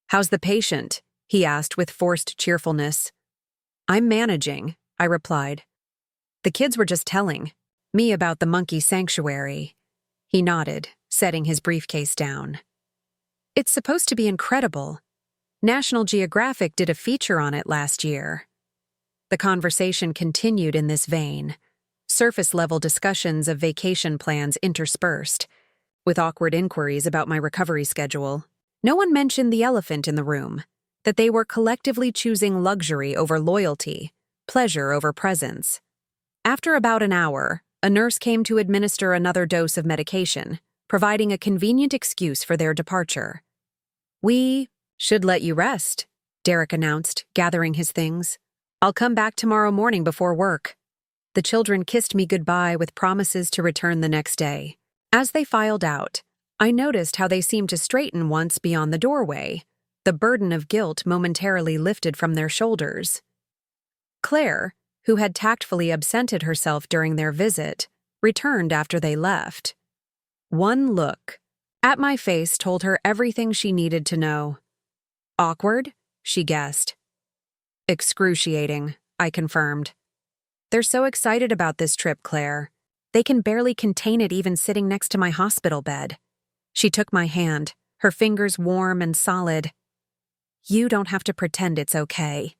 "How's the patient?" he asked with forced cheerfulness. I'm managing, I replied. The kids were just telling me about the monkey sanctuary. He nodded, setting his briefcase down. It's supposed to be incredible. National Geographic did a feature on it last year. The conversation continued in this vein, surface-level discussions of vacation plans interspersed, with awkward inquiries about my recovery schedule. No one mentioned the elephant in the room, that they were collectively choosing luxury over loyalty, pleasure over presence. After about an hour, a nurse came to administer another dose of medication, providing a convenient excuse for their departure. We should let you rest, Derek announced, gathering his things. I'll come back tomorrow morning before work. The children kissed me goodbye with promises to return the next day. As they filed out, I noticed how they seemed to straighten once beyond the doorway, the burden of guilt momentarily lifted from their shoulders. Claire, who had tactfully absented herself during their visit, returned after they left. One look at my face told her everything she needed to know. Awkward, she guessed. Excruciating, I confirmed. They're so excited about this trip, Claire. They can barely contain it even sitting next to my hospital bed. She took my hand, her fingers warm and solid. You don't have to pretend it's okay.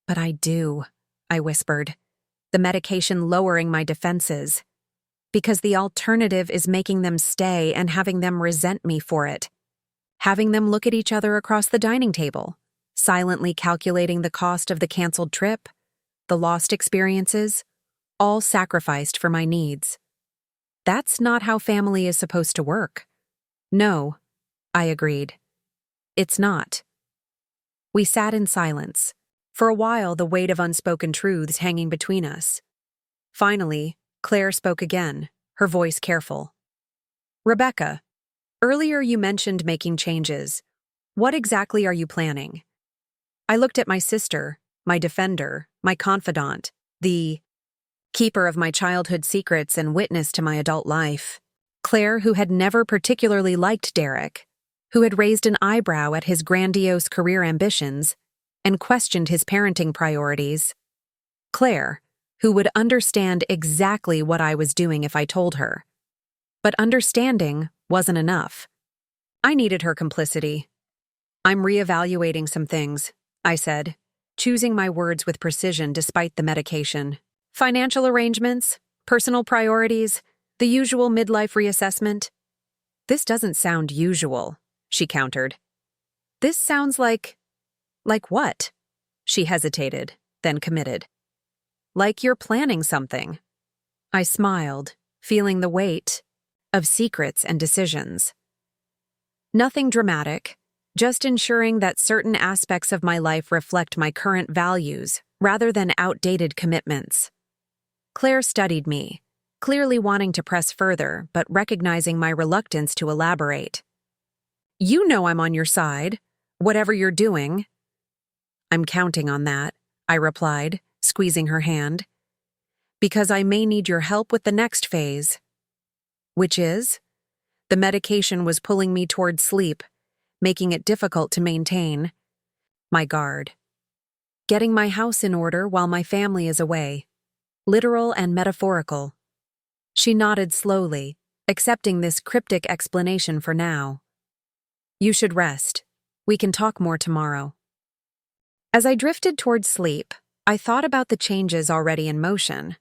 But I do, I whispered, the medication lowering my defenses. Because the alternative is making them stay and having them resent me for it. Having them look at each other across the dining table, silently calculating the cost of the canceled trip, the lost experiences, all sacrificed for my needs. That's not how family is supposed to work. No, I agreed. It's not. We sat in silence, for a while the weight of unspoken truths hanging between us. Finally, Claire spoke again, her voice careful. Rebecca, earlier you mentioned making changes. What exactly are you planning? I looked at my sister, my defender, my confidant, the keeper of my childhood secrets and witness to my adult life. Claire, who had never particularly liked Derek, who had raised an eyebrow at his grandiose career ambitions and questioned his parenting priorities. Claire, who would understand exactly what I was doing if I told her. But understanding wasn't enough. I needed her complicity. I'm reevaluating some things, I said, choosing my words with precision despite the medication. Financial arrangements, personal priorities, the usual midlife reassessment. This doesn't sound usual, she countered. This sounds like what? She hesitated, then committed. Like you're planning something. I smiled, feeling the weight of secrets and decisions. Nothing dramatic. Just ensuring that certain aspects of my life reflect my current values rather than outdated commitments. Claire studied me, clearly wanting to press further but recognizing my reluctance to elaborate. You know I'm on your side, whatever you're doing. I'm counting on that, I replied, squeezing her hand. Because I may need your help with the next phase. Which is? The medication was pulling me toward sleep, making it difficult to maintain my guard. Getting my house in order while my family is away. Literal and metaphorical. She nodded slowly, accepting this cryptic explanation for now. You should rest. We can talk more tomorrow. As I drifted toward sleep, I thought about the changes already in motion.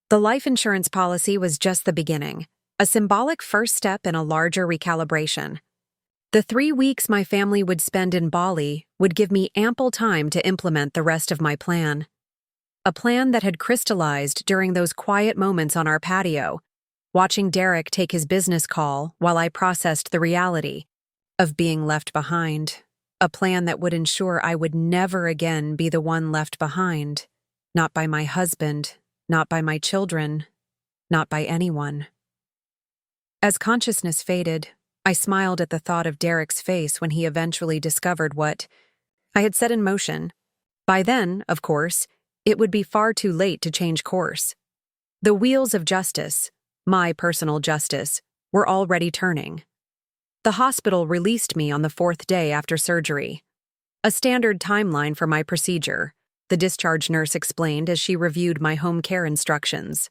The life insurance policy was just the beginning, a symbolic first step in a larger recalibration. The 3 weeks my family would spend in Bali would give me ample time to implement the rest of my plan. A plan that had crystallized during those quiet moments on our patio, watching Derek take his business call while I processed the reality of being left behind. A plan that would ensure I would never again be the one left behind. Not by my husband, not by my children, not by anyone. As consciousness faded, I smiled at the thought of Derek's face when he eventually discovered what I had set in motion. By then, of course, it would be far too late to change course. The wheels of justice, my personal justice, were already turning. The hospital released me on the 4th day after surgery. A standard timeline for my procedure, the discharge nurse explained as she reviewed my home care instructions.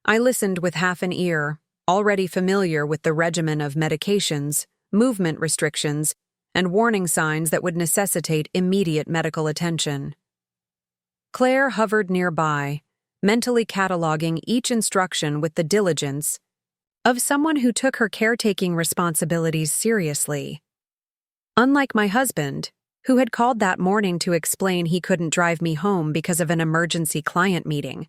I listened with half an ear, already familiar with the regimen of medications, movement restrictions, and warning signs that would necessitate immediate medical attention. Claire hovered nearby, mentally cataloging each instruction with the diligence of someone who took her caretaking responsibilities seriously. Unlike my husband, who had called that morning to explain he couldn't drive me home because of an emergency client meeting,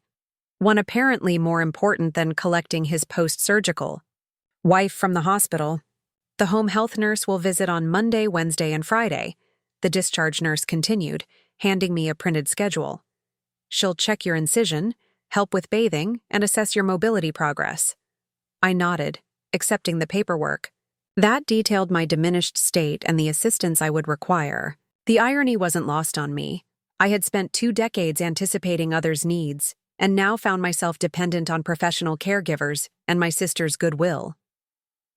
one apparently more important than collecting his post-surgical wife from the hospital. The home health nurse will visit on Monday, Wednesday, and Friday, the discharge nurse continued, handing me a printed schedule. She'll check your incision, help with bathing, and assess your mobility progress. I nodded, accepting the paperwork. That detailed my diminished state and the assistance I would require. The irony wasn't lost on me. I had spent 2 decades anticipating others' needs, and now found myself dependent on professional caregivers and my sister's goodwill.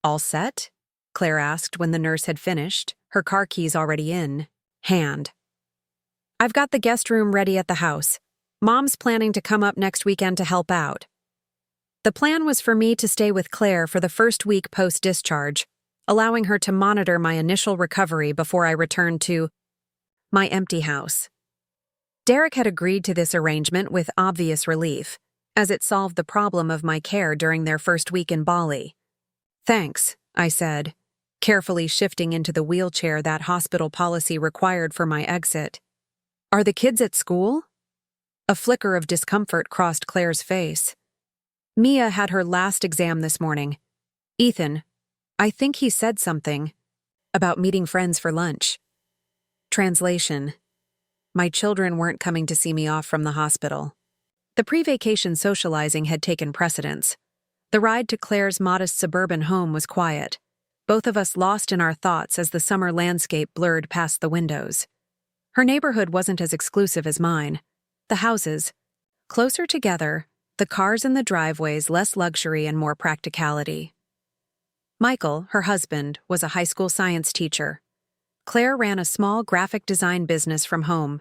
All set? Claire asked when the nurse had finished, her car keys already in hand. I've got the guest room ready at the house. Mom's planning to come up next weekend to help out. The plan was for me to stay with Claire for the first week post-discharge, allowing her to monitor my initial recovery before I returned to my empty house. Derek had agreed to this arrangement with obvious relief, as it solved the problem of my care during their first week in Bali. Thanks, I said, carefully shifting into the wheelchair that hospital policy required for my exit. Are the kids at school? A flicker of discomfort crossed Claire's face. Mia had her last exam this morning. Ethan, I think he said something about meeting friends for lunch. Translation. My children weren't coming to see me off from the hospital. The pre-vacation socializing had taken precedence. The ride to Claire's modest suburban home was quiet, both of us lost in our thoughts as the summer landscape blurred past the windows. Her neighborhood wasn't as exclusive as mine. The houses, closer together, the cars in the driveways less luxury and more practicality. Michael, her husband, was a high school science teacher. Claire ran a small graphic design business from home.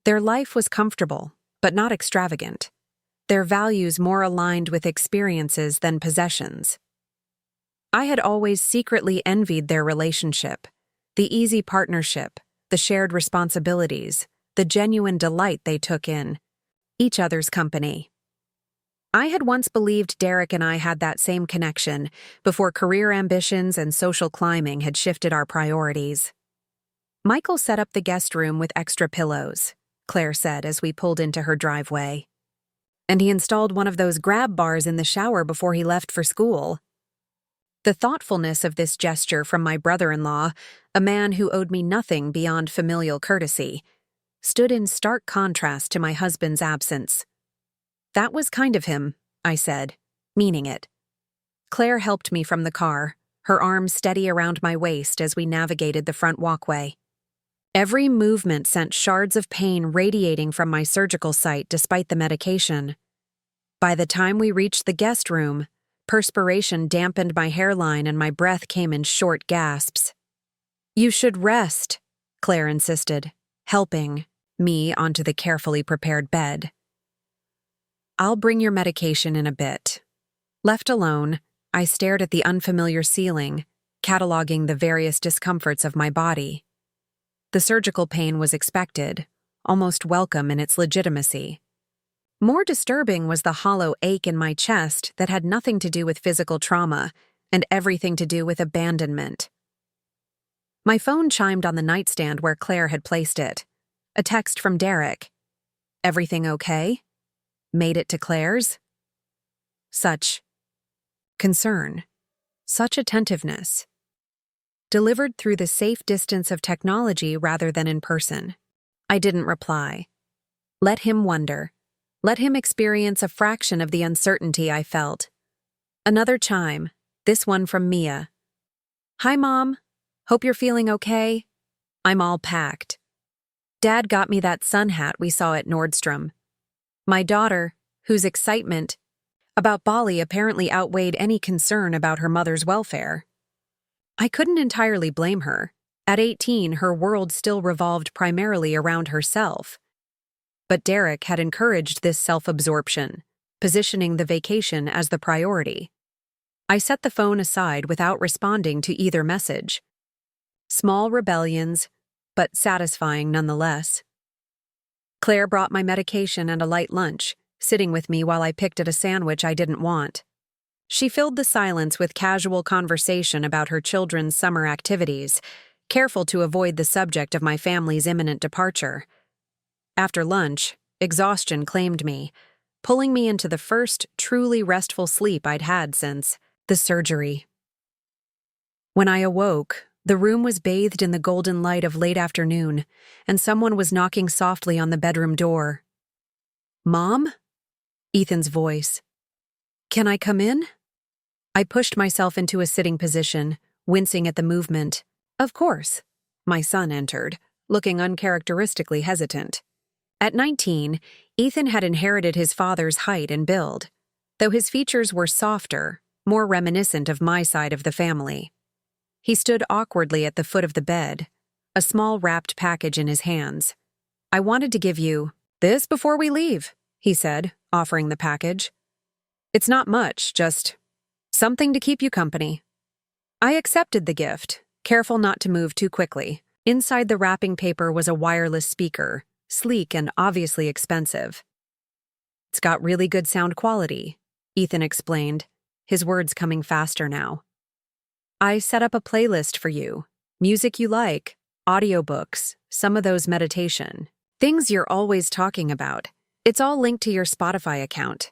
Their life was comfortable, but not extravagant. Their values more aligned with experiences than possessions. I had always secretly envied their relationship, the easy partnership, the shared responsibilities, the genuine delight they took in each other's company. I had once believed Derek and I had that same connection before career ambitions and social climbing had shifted our priorities. Michael set up the guest room with extra pillows, Claire said as we pulled into her driveway. And he installed one of those grab bars in the shower before he left for school. The thoughtfulness of this gesture from my brother-in-law, a man who owed me nothing beyond familial courtesy, stood in stark contrast to my husband's absence. That was kind of him, I said, meaning it. Claire helped me from the car, her arms steady around my waist as we navigated the front walkway. Every movement sent shards of pain radiating from my surgical site despite the medication. By the time we reached the guest room, perspiration dampened my hairline and my breath came in short gasps. You should rest, Claire insisted, helping me onto the carefully prepared bed. I'll bring your medication in a bit. Left alone, I stared at the unfamiliar ceiling, cataloging the various discomforts of my body. The surgical pain was expected, almost welcome in its legitimacy. More disturbing was the hollow ache in my chest that had nothing to do with physical trauma and everything to do with abandonment. My phone chimed on the nightstand where Claire had placed it. A text from Derek. Everything okay? Made it to Claire's? Such concern, such attentiveness. Delivered through the safe distance of technology rather than in person. I didn't reply. Let him wonder. Let him experience a fraction of the uncertainty I felt. Another chime, this one from Mia. Hi, Mom. Hope you're feeling okay. I'm all packed. Dad got me that sun hat we saw at Nordstrom. My daughter, whose excitement about Bali apparently outweighed any concern about her mother's welfare. I couldn't entirely blame her. At 18, her world still revolved primarily around herself. But Derek had encouraged this self-absorption, positioning the vacation as the priority. I set the phone aside without responding to either message. Small rebellions, but satisfying nonetheless. Claire brought my medication and a light lunch, sitting with me while I picked at a sandwich I didn't want. She filled the silence with casual conversation about her children's summer activities, careful to avoid the subject of my family's imminent departure. After lunch, exhaustion claimed me, pulling me into the first truly restful sleep I'd had since the surgery. When I awoke, the room was bathed in the golden light of late afternoon, and someone was knocking softly on the bedroom door. "Mom?" Ethan's voice. "Can I come in?" I pushed myself into a sitting position, wincing at the movement. "Of course." My son entered, looking uncharacteristically hesitant. At 19, Ethan had inherited his father's height and build, though his features were softer, more reminiscent of my side of the family. He stood awkwardly at the foot of the bed, a small wrapped package in his hands. "I wanted to give you this before we leave," he said, offering the package. "It's not much, just something to keep you company." I accepted the gift, careful not to move too quickly. Inside the wrapping paper was a wireless speaker, sleek and obviously expensive. "It's got really good sound quality," Ethan explained, his words coming faster now. "I set up a playlist for you. Music you like, audiobooks, some of those meditation. Things you're always talking about. It's all linked to your Spotify account."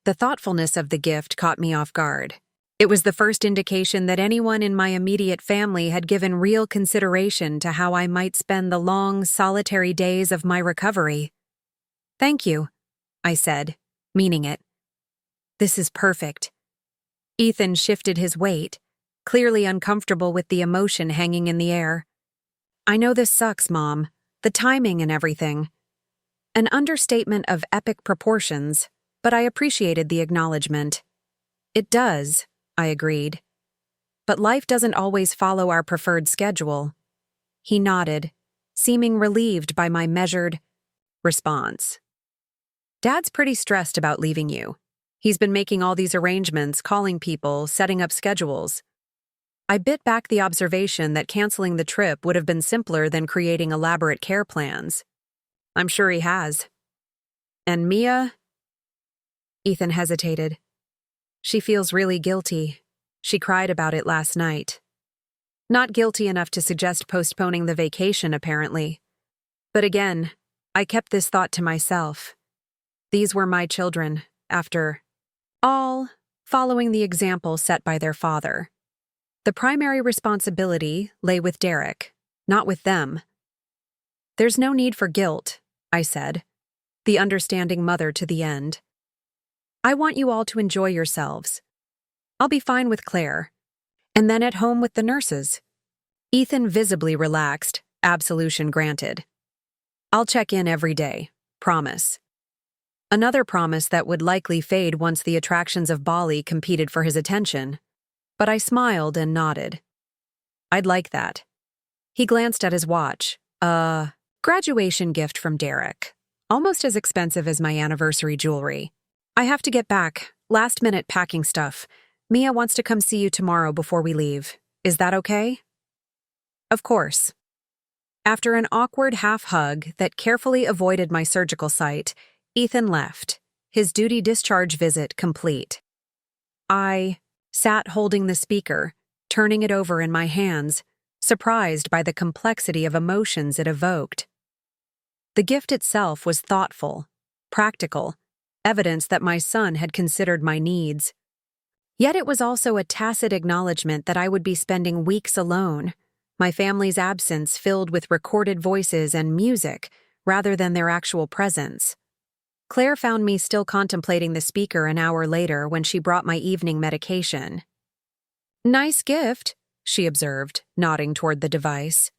The thoughtfulness of the gift caught me off guard. It was the first indication that anyone in my immediate family had given real consideration to how I might spend the long, solitary days of my recovery. "Thank you," I said, meaning it. "This is perfect." Ethan shifted his weight, clearly uncomfortable with the emotion hanging in the air. "I know this sucks, Mom. The timing and everything." An understatement of epic proportions, but I appreciated the acknowledgement. "It does," I agreed. "But life doesn't always follow our preferred schedule." He nodded, seeming relieved by my measured response. "Dad's pretty stressed about leaving you. He's been making all these arrangements, calling people, setting up schedules." I bit back the observation that canceling the trip would have been simpler than creating elaborate care plans. "I'm sure he has." "And Mia?" Ethan hesitated. "She feels really guilty. She cried about it last night. Not guilty enough to suggest postponing the vacation, apparently. But again, I kept this thought to myself. These were my children, after all, following the example set by their father. The primary responsibility lay with Derek, not with them. "There's no need for guilt," I said, the understanding mother to the end. "I want you all to enjoy yourselves. I'll be fine with Claire. And then at home with the nurses." Ethan visibly relaxed, absolution granted. "I'll check in every day, promise." Another promise that would likely fade once the attractions of Bali competed for his attention. But I smiled and nodded. "I'd like that." He glanced at his watch. Graduation gift from Derek. Almost as expensive as my anniversary jewelry. "I have to get back. Last-minute packing stuff. Mia wants to come see you tomorrow before we leave. Is that okay?" "Of course." After an awkward half-hug that carefully avoided my surgical site, Ethan left, his duty discharge visit complete. I sat holding the speaker, turning it over in my hands, surprised by the complexity of emotions it evoked. The gift itself was thoughtful, practical, evidence that my son had considered my needs. Yet it was also a tacit acknowledgement that I would be spending weeks alone, my family's absence filled with recorded voices and music rather than their actual presence. Claire found me still contemplating the speaker an hour later when she brought my evening medication. "Nice gift," she observed, nodding toward the device.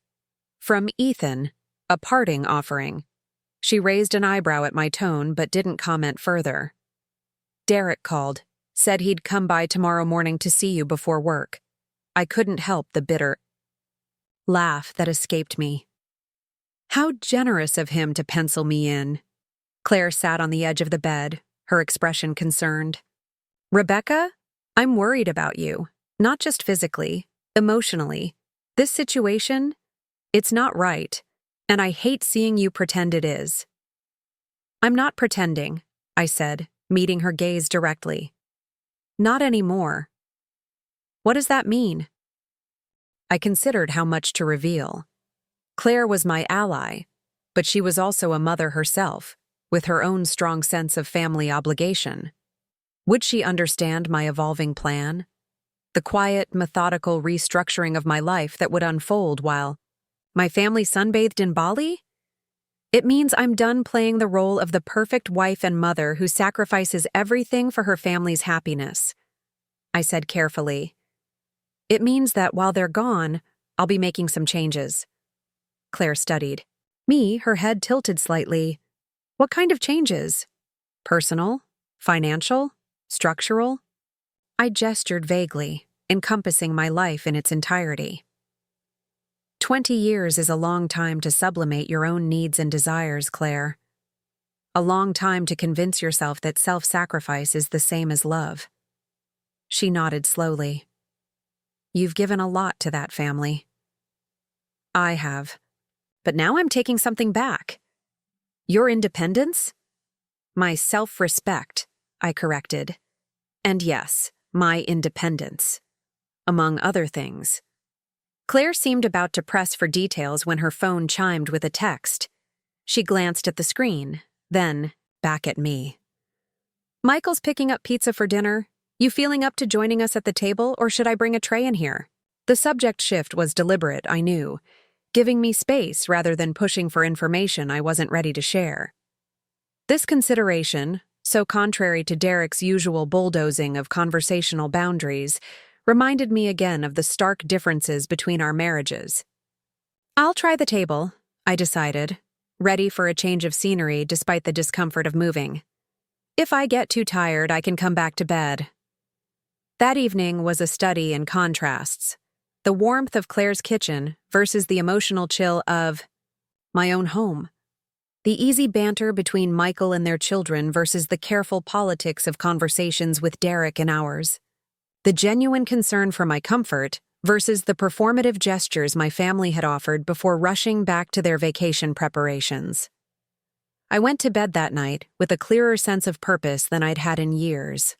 From Ethan, a parting offering. She raised an eyebrow at my tone but didn't comment further. "Derek called, said he'd come by tomorrow morning to see you before work." I couldn't help the bitter laugh that escaped me. How generous of him to pencil me in. Claire sat on the edge of the bed, her expression concerned. Rebecca, I'm worried about you, not just physically, emotionally. This situation, it's not right, and I hate seeing you pretend it is. I'm not pretending, I said, meeting her gaze directly. Not anymore. What does that mean? I considered how much to reveal. Claire was my ally, but she was also a mother herself, with her own strong sense of family obligation. Would she understand my evolving plan? The quiet, methodical restructuring of my life that would unfold while my family sunbathed in Bali? It means I'm done playing the role of the perfect wife and mother who sacrifices everything for her family's happiness. I said carefully. It means that while they're gone, I'll be making some changes. Claire studied. Me, her head tilted slightly. What kind of changes? Personal? Financial? Structural? I gestured vaguely, encompassing my life in its entirety. 20 years is a long time to sublimate your own needs and desires, Claire. A long time to convince yourself that self-sacrifice is the same as love. She nodded slowly. You've given a lot to that family. I have. But now I'm taking something back. Your independence? My self-respect, I corrected. And yes, my independence. Among other things. Claire seemed about to press for details when her phone chimed with a text. She glanced at the screen, then back at me. Michael's picking up pizza for dinner. You feeling up to joining us at the table, or should I bring a tray in here? The subject shift was deliberate, I knew, giving me space rather than pushing for information I wasn't ready to share. This consideration, so contrary to Derek's usual bulldozing of conversational boundaries, reminded me again of the stark differences between our marriages. I'll try the table, I decided, ready for a change of scenery despite the discomfort of moving. If I get too tired, I can come back to bed. That evening was a study in contrasts. The warmth of Claire's kitchen versus the emotional chill of my own home. The easy banter between Michael and their children versus the careful politics of conversations with Derek and ours. The genuine concern for my comfort versus the performative gestures my family had offered before rushing back to their vacation preparations. I went to bed that night with a clearer sense of purpose than I'd had in years.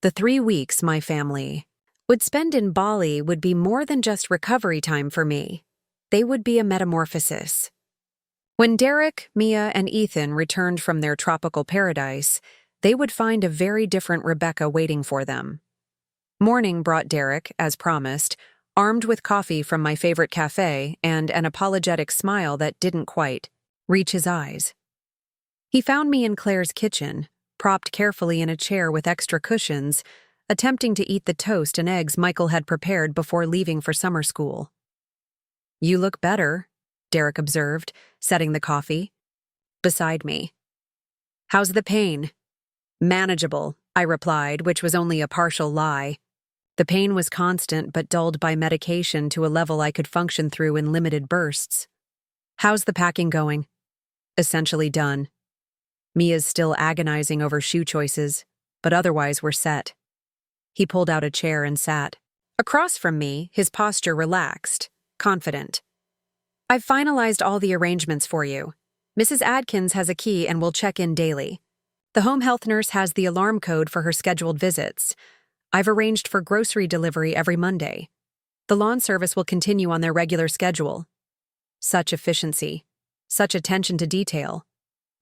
The 3 weeks my family would spend in Bali would be more than just recovery time for me. They would be a metamorphosis. When Derek, Mia, and Ethan returned from their tropical paradise, they would find a very different Rebecca waiting for them. Morning brought Derek, as promised, armed with coffee from my favorite cafe and an apologetic smile that didn't quite reach his eyes. He found me in Claire's kitchen, propped carefully in a chair with extra cushions, attempting to eat the toast and eggs Michael had prepared before leaving for summer school. You look better, Derek observed, setting the coffee beside me. How's the pain? Manageable, I replied, which was only a partial lie. The pain was constant but dulled by medication to a level I could function through in limited bursts. How's the packing going? Essentially done. Mia's still agonizing over shoe choices, but otherwise we're set. He pulled out a chair and sat. Across from me, his posture relaxed, confident. I've finalized all the arrangements for you. Mrs. Adkins has a key and will check in daily. The home health nurse has the alarm code for her scheduled visits. I've arranged for grocery delivery every Monday. The lawn service will continue on their regular schedule. Such efficiency, such attention to detail,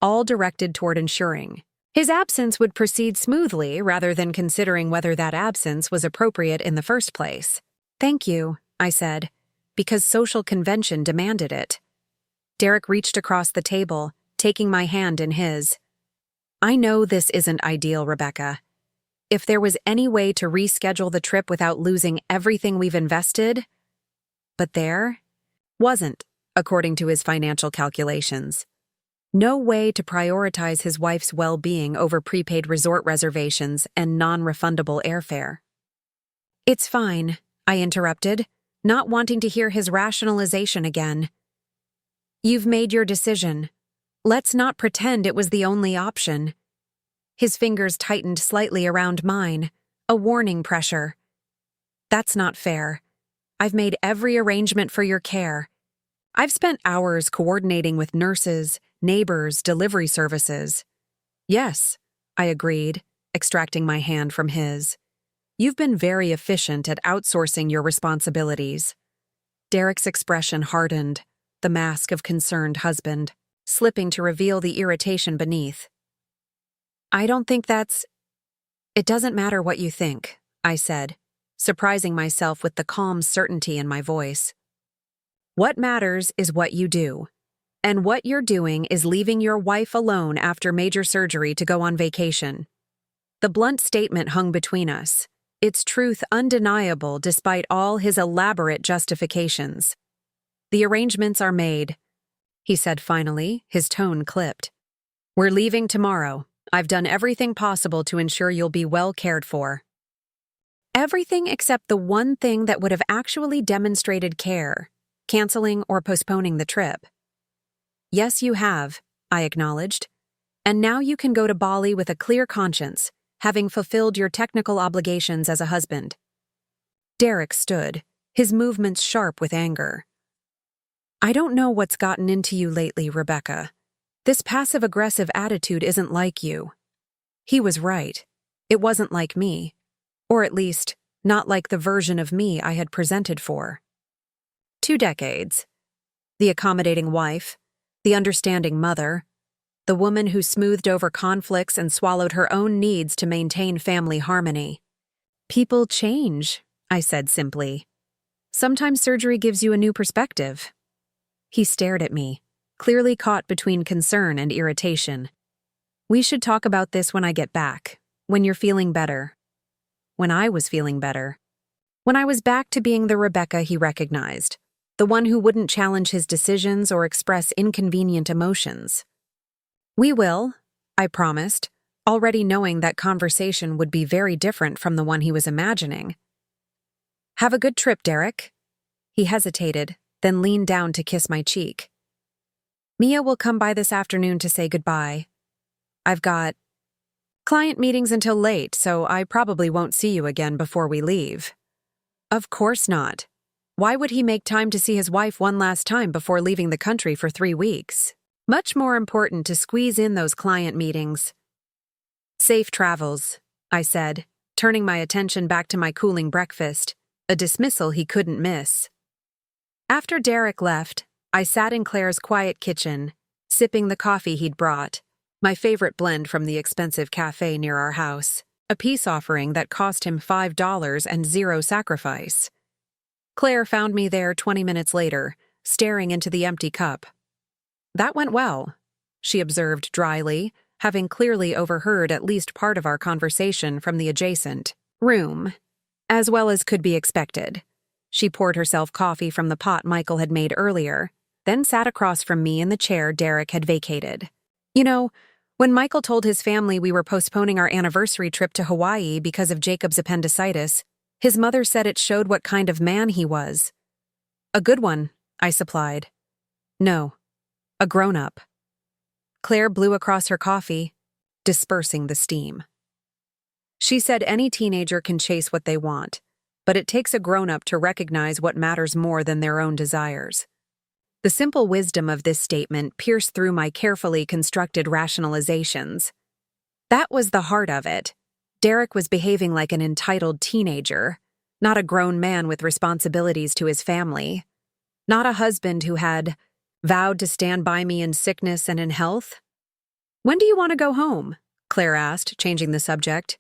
all directed toward ensuring his absence would proceed smoothly rather than considering whether that absence was appropriate in the first place. Thank you, I said, because social convention demanded it. Derek reached across the table, taking my hand in his. I know this isn't ideal, Rebecca. If there was any way to reschedule the trip without losing everything we've invested, but there wasn't, according to his financial calculations. No way to prioritize his wife's well-being over prepaid resort reservations and non-refundable airfare. It's fine, I interrupted, not wanting to hear his rationalization again. "You've made your decision. Let's not pretend it was the only option." His fingers tightened slightly around mine, a warning pressure. "That's not fair. I've made every arrangement for your care. I've spent hours coordinating with nurses, neighbors, delivery services." "Yes," I agreed, extracting my hand from his. "You've been very efficient at outsourcing your responsibilities." Derek's expression hardened, the mask of concerned husband, slipping to reveal the irritation beneath. "I don't think that's—" "It doesn't matter what you think," I said, surprising myself with the calm certainty in my voice. "What matters is what you do. And what you're doing is leaving your wife alone after major surgery to go on vacation." The blunt statement hung between us, its truth undeniable despite all his elaborate justifications. "The arrangements are made," he said finally, his tone clipped. "We're leaving tomorrow. I've done everything possible to ensure you'll be well cared for." Everything except the one thing that would have actually demonstrated care, canceling or postponing the trip. "Yes, you have," I acknowledged. "And now you can go to Bali with a clear conscience, having fulfilled your technical obligations as a husband." Derek stood, his movements sharp with anger. "I don't know what's gotten into you lately, Rebecca. This passive-aggressive attitude isn't like you." He was right. It wasn't like me. Or at least, not like the version of me I had presented for. 2 decades. The accommodating wife, the understanding mother, the woman who smoothed over conflicts and swallowed her own needs to maintain family harmony. "People change," I said simply. "Sometimes surgery gives you a new perspective." He stared at me, clearly caught between concern and irritation. "We should talk about this when I get back, when you're feeling better." When I was feeling better. When I was back to being the Rebecca he recognized, the one who wouldn't challenge his decisions or express inconvenient emotions. "We will," I promised, already knowing that conversation would be very different from the one he was imagining. "Have a good trip, Derek." He hesitated, then leaned down to kiss my cheek. "Mia will come by this afternoon to say goodbye. I've got client meetings until late, so I probably won't see you again before we leave." Of course not. Why would he make time to see his wife one last time before leaving the country for 3 weeks? Much more important to squeeze in those client meetings. "Safe travels," I said, turning my attention back to my cooling breakfast, a dismissal he couldn't miss. After Derek left, I sat in Claire's quiet kitchen, sipping the coffee he'd brought, my favorite blend from the expensive cafe near our house, a peace offering that cost him $5 and zero sacrifice. Claire found me there 20 minutes later, staring into the empty cup. "That went well," she observed dryly, having clearly overheard at least part of our conversation from the adjacent room, as well as could be expected. She poured herself coffee from the pot Michael had made earlier, then sat across from me in the chair Derek had vacated. "You know, when Michael told his family we were postponing our anniversary trip to Hawaii because of Jacob's appendicitis, his mother said it showed what kind of man he was." "A good one," I supplied. "No, a grown-up." Claire blew across her coffee, dispersing the steam. She said any teenager can chase what they want, but it takes a grown-up to recognize what matters more than their own desires. The simple wisdom of this statement pierced through my carefully constructed rationalizations. That was the heart of it. Derek was behaving like an entitled teenager, not a grown man with responsibilities to his family, not a husband who had vowed to stand by me in sickness and in health. "When do you want to go home?" Claire asked, changing the subject.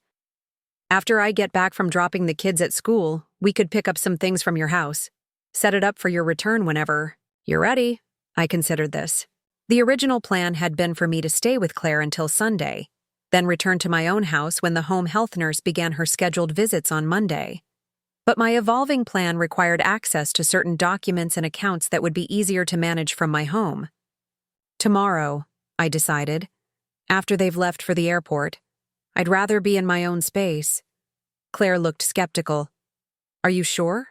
"After I get back from dropping the kids at school, we could pick up some things from your house. Set it up for your return whenever you're ready." I considered this. The original plan had been for me to stay with Claire until Sunday, then return to my own house when the home health nurse began her scheduled visits on Monday. But my evolving plan required access to certain documents and accounts that would be easier to manage from my home. "Tomorrow," I decided, after they've left for the airport. "I'd rather be in my own space." Claire looked skeptical. "Are you sure?"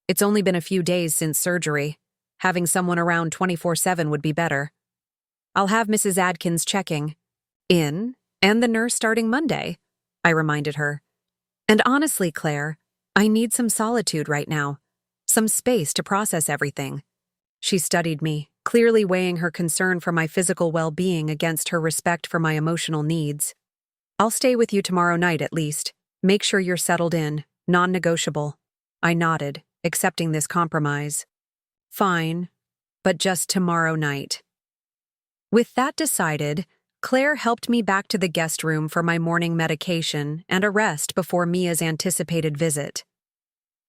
It's only been a few days since surgery. Having someone around 24/7 would be better. I'll have Mrs. Adkins checking in and the nurse starting Monday, I reminded her. And honestly, Claire, I need some solitude right now, some space to process everything. She studied me, clearly weighing her concern for my physical well-being against her respect for my emotional needs. I'll stay with you tomorrow night at least. Make sure you're settled in, non-negotiable. I nodded, accepting this compromise. Fine, but just tomorrow night. With that decided, Claire helped me back to the guest room for my morning medication and a rest before Mia's anticipated visit.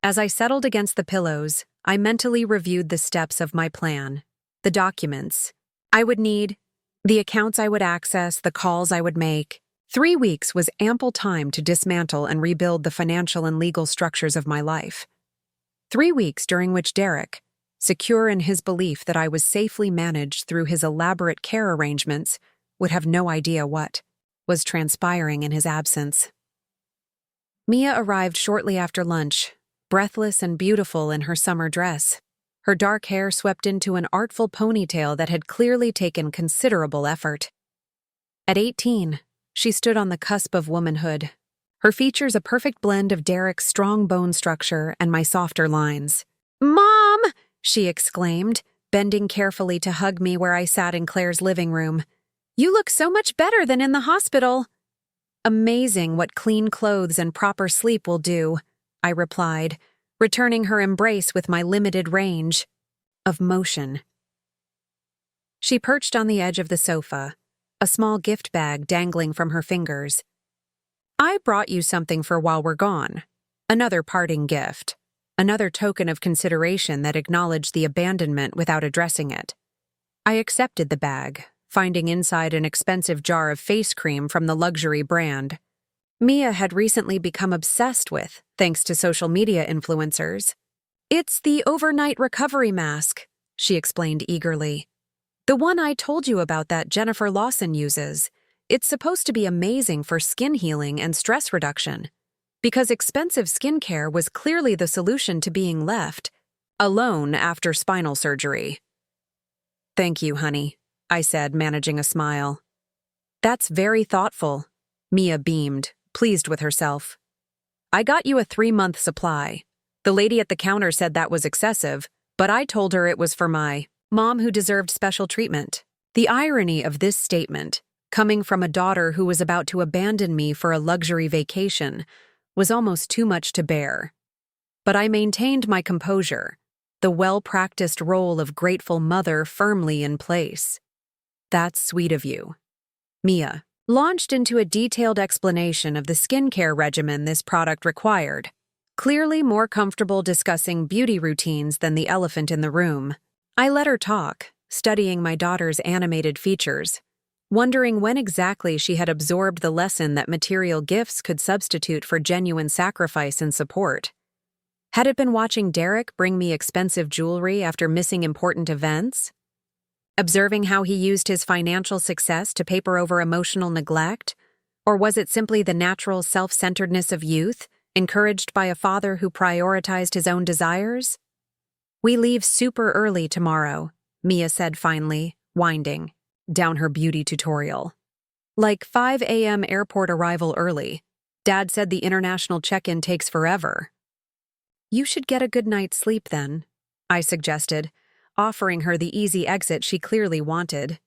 As I settled against the pillows, I mentally reviewed the steps of my plan, the documents I would need, the accounts I would access, the calls I would make. 3 weeks was ample time to dismantle and rebuild the financial and legal structures of my life. 3 weeks during which Derek, secure in his belief that I was safely managed through his elaborate care arrangements, would have no idea what was transpiring in his absence. Mia arrived shortly after lunch, breathless and beautiful in her summer dress, her dark hair swept into an artful ponytail that had clearly taken considerable effort. At 18, she stood on the cusp of womanhood, her features a perfect blend of Derek's strong bone structure and my softer lines. "Mom!" she exclaimed, bending carefully to hug me where I sat in Claire's living room. "You look so much better than in the hospital." "Amazing what clean clothes and proper sleep will do," I replied, returning her embrace with my limited range of motion. She perched on the edge of the sofa, a small gift bag dangling from her fingers. "I brought you something for while we're gone. Another parting gift. Another token of consideration that acknowledged the abandonment without addressing it." I accepted the bag, finding inside an expensive jar of face cream from the luxury brand Mia had recently become obsessed with, thanks to social media influencers. "It's the overnight recovery mask," she explained eagerly. "The one I told you about that Jennifer Lawson uses. It's supposed to be amazing for skin healing and stress reduction, because expensive skincare was clearly the solution to being left alone after spinal surgery." "Thank you, honey," I said, managing a smile. "That's very thoughtful," Mia beamed, pleased with herself. "I got you a 3-month supply. The lady at the counter said that was excessive, but I told her it was for my mom who deserved special treatment." The irony of this statement, coming from a daughter who was about to abandon me for a luxury vacation, was almost too much to bear. But I maintained my composure, the well-practiced role of grateful mother firmly in place. "That's sweet of you." Mia launched into a detailed explanation of the skincare regimen this product required, clearly more comfortable discussing beauty routines than the elephant in the room. I let her talk, studying my daughter's animated features, wondering when exactly she had absorbed the lesson that material gifts could substitute for genuine sacrifice and support. Had it been watching Derek bring me expensive jewelry after missing important events? Observing how he used his financial success to paper over emotional neglect? Or was it simply the natural self-centeredness of youth, encouraged by a father who prioritized his own desires? "We leave super early tomorrow," Mia said finally, winding down her beauty tutorial. "Like 5 a.m. airport arrival early. Dad said the international check-in takes forever." "You should get a good night's sleep then," I suggested, offering her the easy exit she clearly wanted.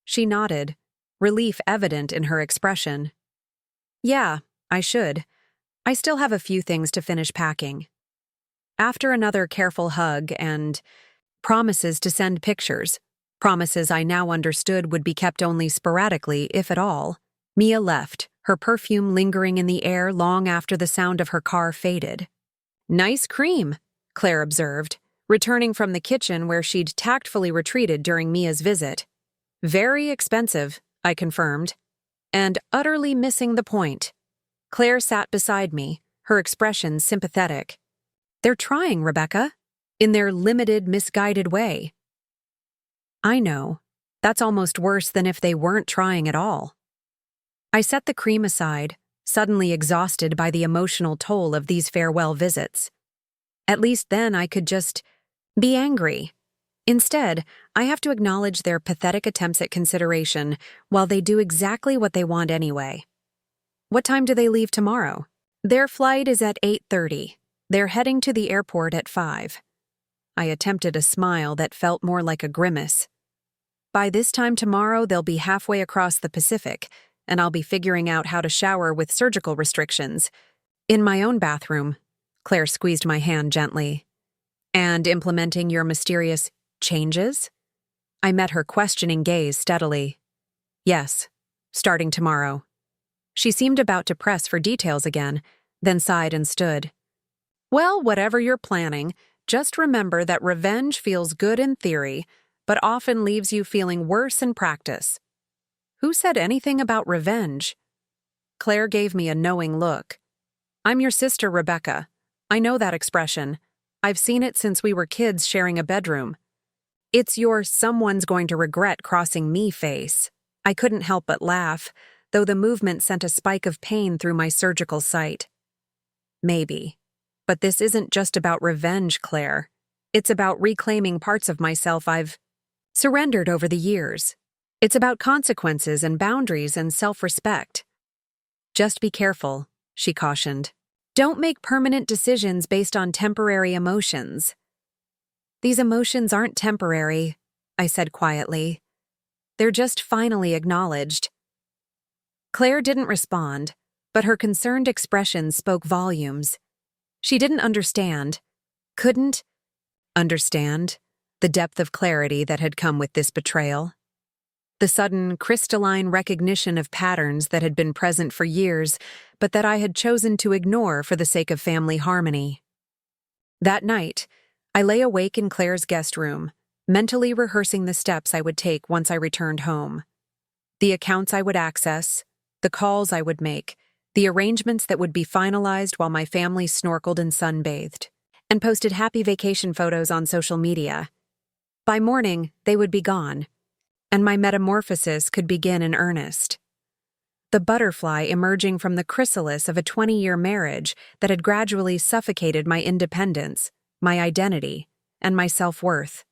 She nodded, relief evident in her expression. "Yeah, I should. I still have a few things to finish packing." After another careful hug and promises to send pictures, promises I now understood would be kept only sporadically, if at all, Mia left, her perfume lingering in the air long after the sound of her car faded. "Nice cream," Claire observed, returning from the kitchen where she'd tactfully retreated during Mia's visit. "Very expensive," I confirmed, and utterly missing the point. Claire sat beside me, her expression sympathetic. "They're trying, Rebecca, in their limited, misguided way." "I know. That's almost worse than if they weren't trying at all." I set the cream aside, suddenly exhausted by the emotional toll of these farewell visits. At least then I could just be angry. Instead, I have to acknowledge their pathetic attempts at consideration while they do exactly what they want anyway. What time do they leave tomorrow? Their flight is at 8:30. They're heading to the airport at 5. I attempted a smile that felt more like a grimace. By this time tomorrow, they'll be halfway across the Pacific, and I'll be figuring out how to shower with surgical restrictions. In my own bathroom, Claire squeezed my hand gently. And implementing your mysterious changes? I met her questioning gaze steadily. Yes, starting tomorrow. She seemed about to press for details again, then sighed and stood. Well, whatever you're planning, just remember that revenge feels good in theory, but often leaves you feeling worse in practice. Who said anything about revenge? Claire gave me a knowing look. I'm your sister, Rebecca. I know that expression. I've seen it since we were kids sharing a bedroom. It's your someone's going to regret crossing me face. I couldn't help but laugh, though the movement sent a spike of pain through my surgical site. Maybe. But this isn't just about revenge, Claire. It's about reclaiming parts of myself I've surrendered over the years. It's about consequences and boundaries and self-respect. Just be careful, she cautioned. Don't make permanent decisions based on temporary emotions. These emotions aren't temporary, I said quietly. They're just finally acknowledged. Claire didn't respond, but her concerned expression spoke volumes. She didn't understand, couldn't understand, the depth of clarity that had come with this betrayal. The sudden, crystalline recognition of patterns that had been present for years, but that I had chosen to ignore for the sake of family harmony. That night, I lay awake in Claire's guest room, mentally rehearsing the steps I would take once I returned home. The accounts I would access, the calls I would make, the arrangements that would be finalized while my family snorkeled and sunbathed, and posted happy vacation photos on social media. By morning, they would be gone, and my metamorphosis could begin in earnest. The butterfly emerging from the chrysalis of a 20-year marriage that had gradually suffocated my independence, my identity, and my self-worth.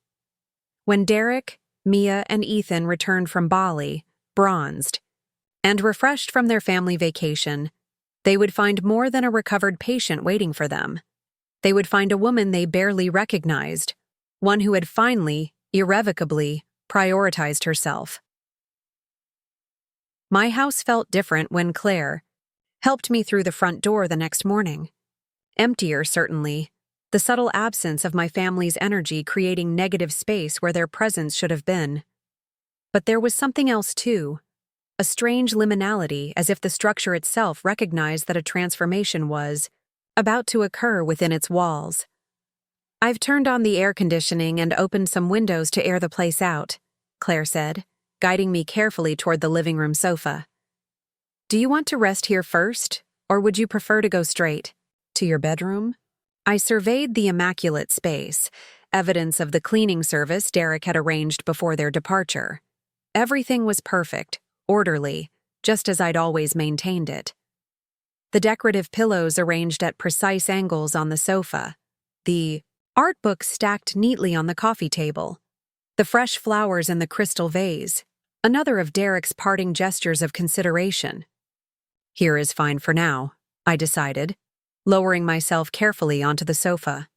When Derek, Mia, and Ethan returned from Bali, bronzed, and refreshed from their family vacation, they would find more than a recovered patient waiting for them. They would find a woman they barely recognized, one who had finally, irrevocably, prioritized herself. My house felt different when Claire helped me through the front door the next morning. Emptier, certainly, the subtle absence of my family's energy creating negative space where their presence should have been. But there was something else too, a strange liminality, as if the structure itself recognized that a transformation was about to occur within its walls. I've turned on the air conditioning and opened some windows to air the place out, Claire said, guiding me carefully toward the living room sofa. Do you want to rest here first, or would you prefer to go straight to your bedroom? I surveyed the immaculate space, evidence of the cleaning service Derek had arranged before their departure. Everything was perfect, orderly, just as I'd always maintained it. The decorative pillows arranged at precise angles on the sofa, the art book stacked neatly on the coffee table, the fresh flowers in the crystal vase, another of Derek's parting gestures of consideration. Here is fine for now, I decided, lowering myself carefully onto the sofa.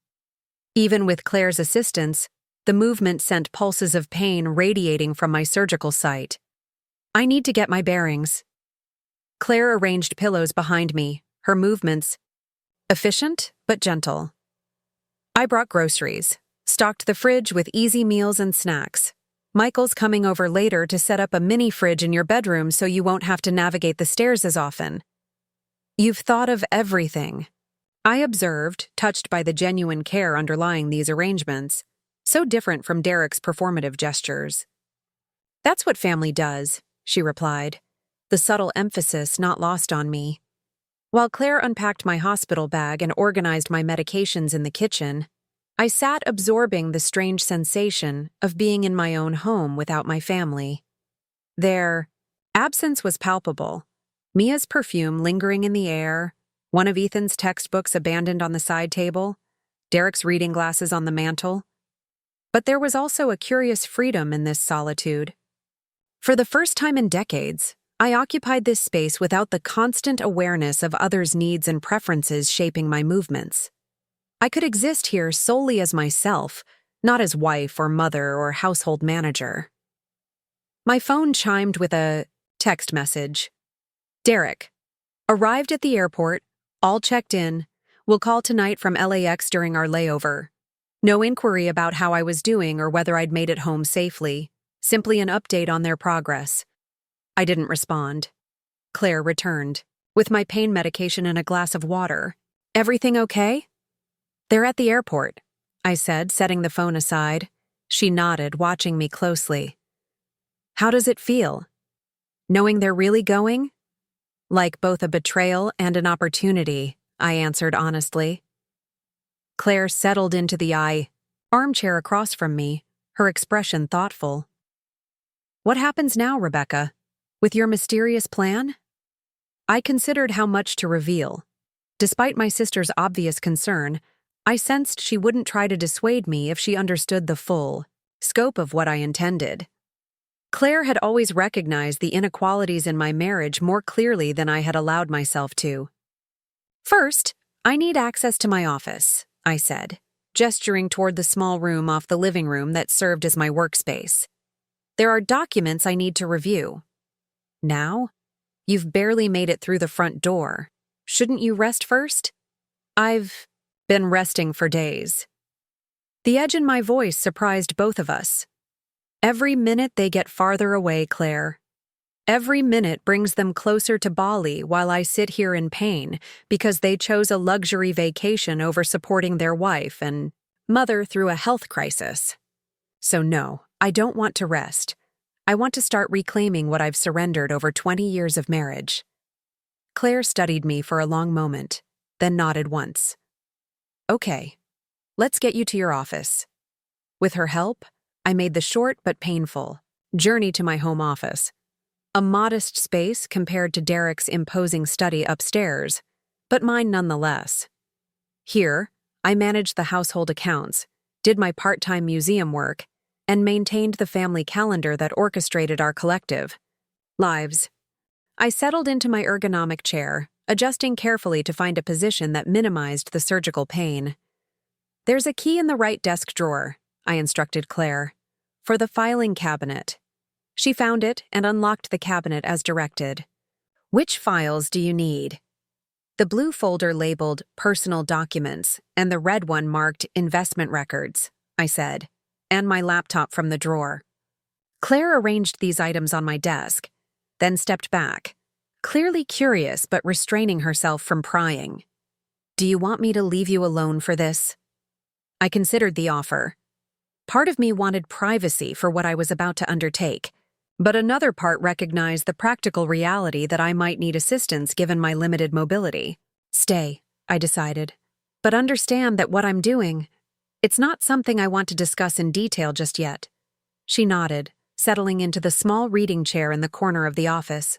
Even with Claire's assistance, the movement sent pulses of pain radiating from my surgical site. I need to get my bearings. Claire arranged pillows behind me, her movements efficient but gentle. I brought groceries, stocked the fridge with easy meals and snacks. Michael's coming over later to set up a mini fridge in your bedroom so you won't have to navigate the stairs as often. You've thought of everything, I observed, touched by the genuine care underlying these arrangements, so different from Derek's performative gestures. That's what family does, she replied, the subtle emphasis not lost on me. While Claire unpacked my hospital bag and organized my medications in the kitchen, I sat absorbing the strange sensation of being in my own home without my family. Their absence was palpable. Mia's perfume lingering in the air, one of Ethan's textbooks abandoned on the side table, Derek's reading glasses on the mantel. But there was also a curious freedom in this solitude. For the first time in decades, I occupied this space without the constant awareness of others' needs and preferences shaping my movements. I could exist here solely as myself, not as wife or mother or household manager. My phone chimed with a text message. Derek, arrived at the airport, all checked in, will call tonight from LAX during our layover. No inquiry about how I was doing or whether I'd made it home safely, simply an update on their progress. I didn't respond. Claire returned, with my pain medication and a glass of water. Everything okay? They're at the airport, I said, setting the phone aside. She nodded, watching me closely. How does it feel? Knowing they're really going? Like both a betrayal and an opportunity, I answered honestly. Claire settled into the armchair across from me, her expression thoughtful. What happens now, Rebecca? With your mysterious plan? I considered how much to reveal. Despite my sister's obvious concern, I sensed she wouldn't try to dissuade me if she understood the full scope of what I intended. Claire had always recognized the inequalities in my marriage more clearly than I had allowed myself to. First, I need access to my office, I said, gesturing toward the small room off the living room that served as my workspace. There are documents I need to review. Now? You've barely made it through the front door. Shouldn't you rest first? I've been resting for days. The edge in my voice surprised both of us. Every minute they get farther away, Claire. Every minute brings them closer to Bali while I sit here in pain because they chose a luxury vacation over supporting their wife and mother through a health crisis. So no, I don't want to rest. I want to start reclaiming what I've surrendered over 20 years of marriage. Claire studied me for a long moment, then nodded once. Okay, let's get you to your office. With her help, I made the short but painful journey to my home office. A modest space compared to Derek's imposing study upstairs, but mine nonetheless. Here, I managed the household accounts, did my part-time museum work, and maintained the family calendar that orchestrated our collective lives. I settled into my ergonomic chair, adjusting carefully to find a position that minimized the surgical pain. There's a key in the right desk drawer, I instructed Claire, for the filing cabinet. She found it and unlocked the cabinet as directed. Which files do you need? The blue folder labeled Personal Documents and the red one marked Investment Records, I said, and my laptop from the drawer. Claire arranged these items on my desk, then stepped back, clearly curious but restraining herself from prying. Do you want me to leave you alone for this? I considered the offer. Part of me wanted privacy for what I was about to undertake, but another part recognized the practical reality that I might need assistance given my limited mobility. Stay, I decided, but understand that what I'm doing, it's not something I want to discuss in detail just yet. She nodded, settling into the small reading chair in the corner of the office.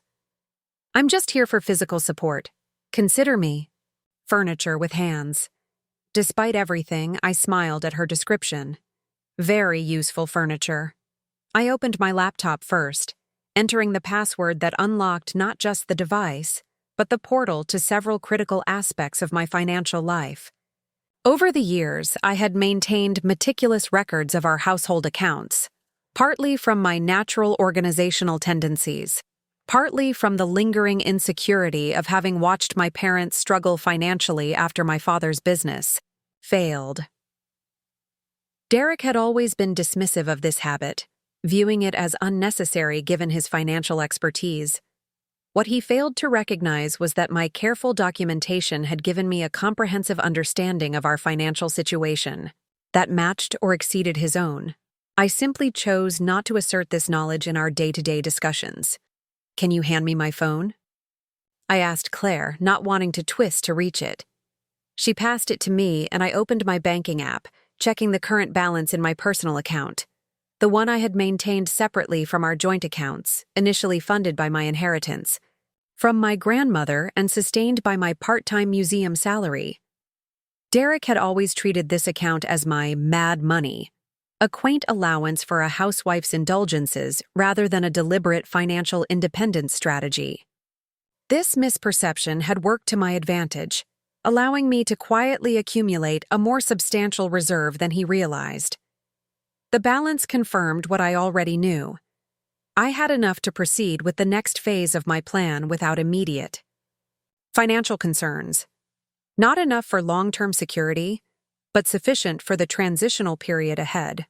I'm just here for physical support. Consider me furniture with hands. Despite everything, I smiled at her description. Very useful furniture. I opened my laptop first, entering the password that unlocked not just the device, but the portal to several critical aspects of my financial life. Over the years, I had maintained meticulous records of our household accounts, partly from my natural organizational tendencies, partly from the lingering insecurity of having watched my parents struggle financially after my father's business failed. Derek had always been dismissive of this habit, viewing it as unnecessary given his financial expertise. What he failed to recognize was that my careful documentation had given me a comprehensive understanding of our financial situation that matched or exceeded his own. I simply chose not to assert this knowledge in our day-to-day discussions. Can you hand me my phone? I asked Claire, not wanting to twist to reach it. She passed it to me, and I opened my banking app, checking the current balance in my personal account, the one I had maintained separately from our joint accounts, initially funded by my inheritance, from my grandmother and sustained by my part-time museum salary. Derek had always treated this account as my mad money, a quaint allowance for a housewife's indulgences rather than a deliberate financial independence strategy. This misperception had worked to my advantage, allowing me to quietly accumulate a more substantial reserve than he realized. The balance confirmed what I already knew. I had enough to proceed with the next phase of my plan without immediate financial concerns. Not enough for long-term security, but sufficient for the transitional period ahead.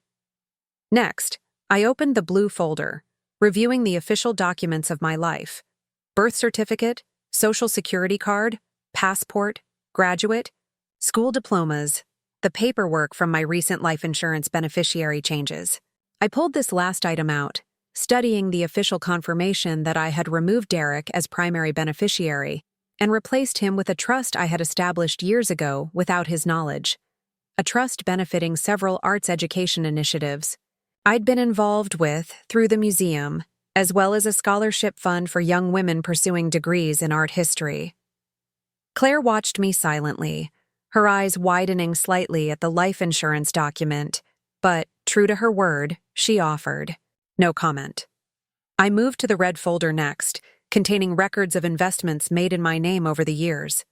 Next, I opened the blue folder, reviewing the official documents of my life: birth certificate, social security card, passport, graduate, school diplomas, the paperwork from my recent life insurance beneficiary changes. I pulled this last item out, studying the official confirmation that I had removed Derek as primary beneficiary and replaced him with a trust I had established years ago without his knowledge, a trust benefiting several arts education initiatives I'd been involved with through the museum, as well as a scholarship fund for young women pursuing degrees in art history. Claire watched me silently, her eyes widening slightly at the life insurance document, but, true to her word, she offered no comment. I moved to the red folder next, containing records of investments made in my name over the years.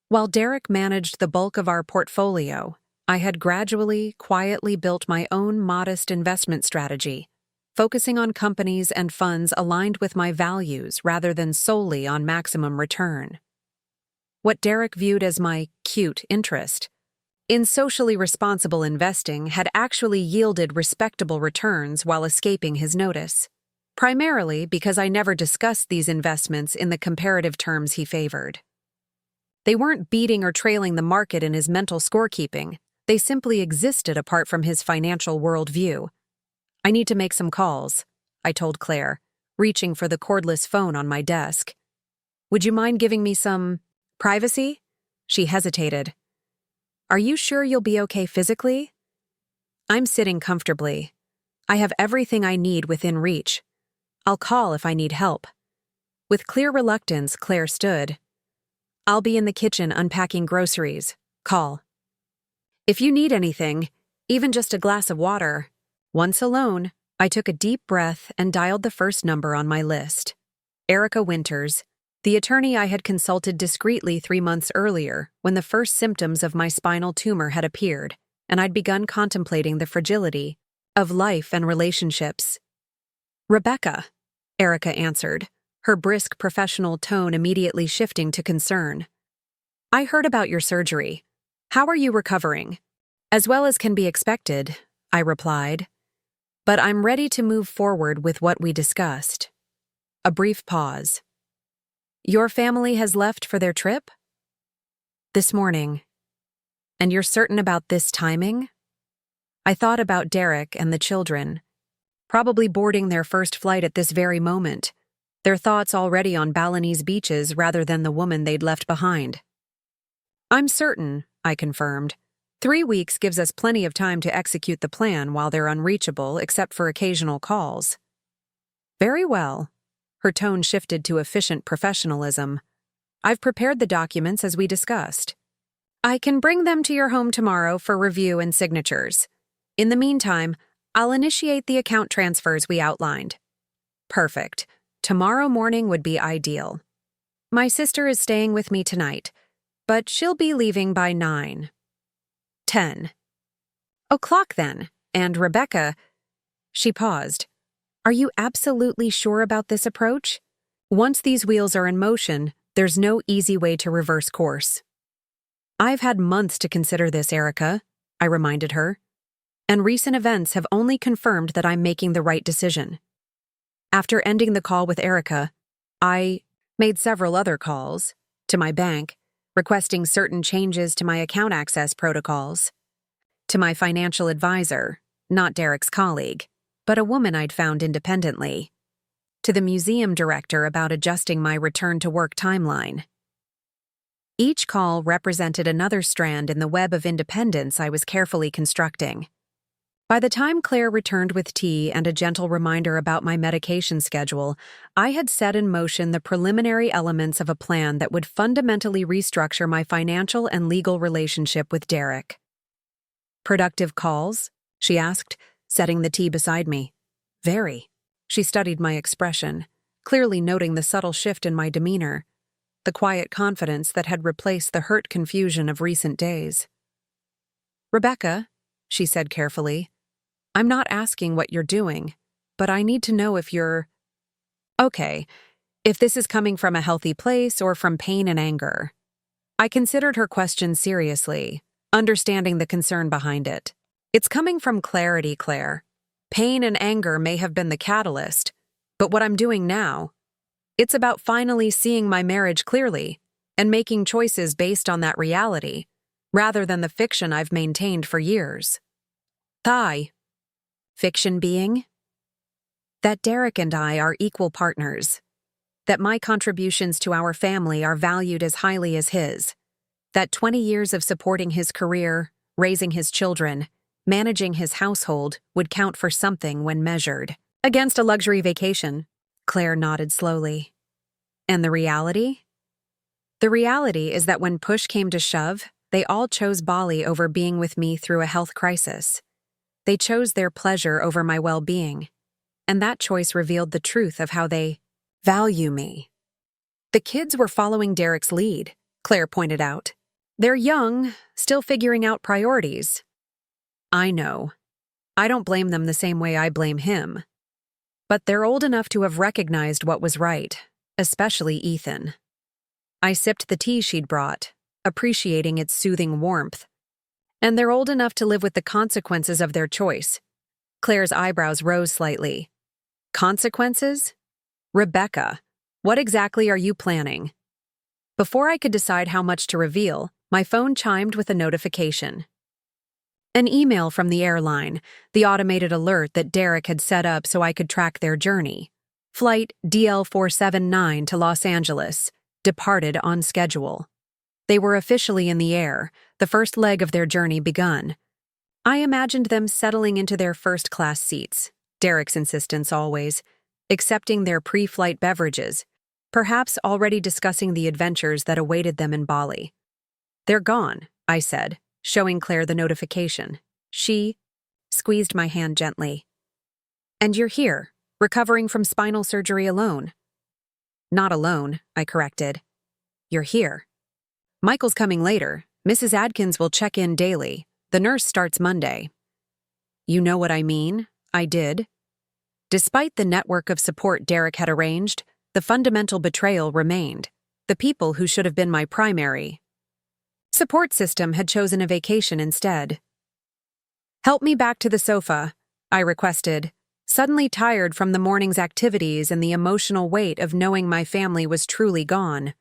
While Derek managed the bulk of our portfolio, I had gradually, quietly built my own modest investment strategy, focusing on companies and funds aligned with my values rather than solely on maximum return. What Derek viewed as my cute interest in socially responsible investing had actually yielded respectable returns while escaping his notice, primarily because I never discussed these investments in the comparative terms he favored. They weren't beating or trailing the market in his mental scorekeeping, they simply existed apart from his financial worldview. I need to make some calls, I told Claire, reaching for the cordless phone on my desk. Would you mind giving me some privacy? She hesitated. Are you sure you'll be okay physically? I'm sitting comfortably. I have everything I need within reach. I'll call if I need help. With clear reluctance, Claire stood. I'll be in the kitchen unpacking groceries. Call. If you need anything, even just a glass of water. Once alone, I took a deep breath and dialed the first number on my list. Erica Winters, the attorney I had consulted discreetly 3 months earlier when the first symptoms of my spinal tumor had appeared, and I'd begun contemplating the fragility of life and relationships. Rebecca, Erica answered, her brisk professional tone immediately shifting to concern. I heard about your surgery. How are you recovering? As well as can be expected, I replied. But I'm ready to move forward with what we discussed. A brief pause. Your family has left for their trip? This morning. And you're certain about this timing? I thought about Derek and the children, probably boarding their first flight at this very moment, their thoughts already on Balinese beaches rather than the woman they'd left behind. I'm certain, I confirmed. 3 weeks gives us plenty of time to execute the plan while they're unreachable except for occasional calls. Very well. Her tone shifted to efficient professionalism. I've prepared the documents as we discussed. I can bring them to your home tomorrow for review and signatures. In the meantime, I'll initiate the account transfers we outlined. Perfect. Tomorrow morning would be ideal. My sister is staying with me tonight, but she'll be leaving by 9:10 o'clock then, and Rebecca... She paused. Are you absolutely sure about this approach? Once these wheels are in motion, there's no easy way to reverse course. I've had months to consider this, Erica, I reminded her, and recent events have only confirmed that I'm making the right decision. After ending the call with Erica, I made several other calls to my bank, requesting certain changes to my account access protocols, to my financial advisor, not Derek's colleague, but a woman I'd found independently, to the museum director about adjusting my return-to-work timeline. Each call represented another strand in the web of independence I was carefully constructing. By the time Claire returned with tea and a gentle reminder about my medication schedule, I had set in motion the preliminary elements of a plan that would fundamentally restructure my financial and legal relationship with Derek. "Productive calls?" she asked, setting the tea beside me. "Very." She studied my expression, clearly noting the subtle shift in my demeanor, the quiet confidence that had replaced the hurt confusion of recent days. "Rebecca," she said carefully, "I'm not asking what you're doing, but I need to know if you're okay, if this is coming from a healthy place or from pain and anger." I considered her question seriously, understanding the concern behind it. "It's coming from clarity, Claire. Pain and anger may have been the catalyst, but what I'm doing now, it's about finally seeing my marriage clearly and making choices based on that reality, rather than the fiction I've maintained for years." "Thigh." "Fiction being?" "That Derek and I are equal partners. That my contributions to our family are valued as highly as his. That 20 years of supporting his career, raising his children, managing his household would count for something when measured against a luxury vacation." Claire nodded slowly. "And the reality?" "The reality is that when push came to shove, they all chose Bali over being with me through a health crisis. They chose their pleasure over my well-being, and that choice revealed the truth of how they value me." "The kids were following Derek's lead," Claire pointed out. "They're young, still figuring out priorities." "I know. I don't blame them the same way I blame him. But they're old enough to have recognized what was right, especially Ethan." I sipped the tea she'd brought, appreciating its soothing warmth. "And they're old enough to live with the consequences of their choice." Claire's eyebrows rose slightly. "Consequences? Rebecca, what exactly are you planning?" Before I could decide how much to reveal, my phone chimed with a notification. An email from the airline, the automated alert that Derek had set up so I could track their journey. Flight DL479 to Los Angeles, departed on schedule. They were officially in the air, the first leg of their journey begun. I imagined them settling into their first-class seats, Derek's insistence always, accepting their pre-flight beverages, perhaps already discussing the adventures that awaited them in Bali. "They're gone," I said, showing Claire the notification. She squeezed my hand gently. "And you're here, recovering from spinal surgery alone." "Not alone," I corrected. "You're here. Michael's coming later. Mrs. Adkins will check in daily. The nurse starts Monday." "You know what I mean?" I did. Despite the network of support Derek had arranged, the fundamental betrayal remained. The people who should have been my primary support system had chosen a vacation instead. "Help me back to the sofa," I requested, suddenly tired from the morning's activities and the emotional weight of knowing my family was truly gone.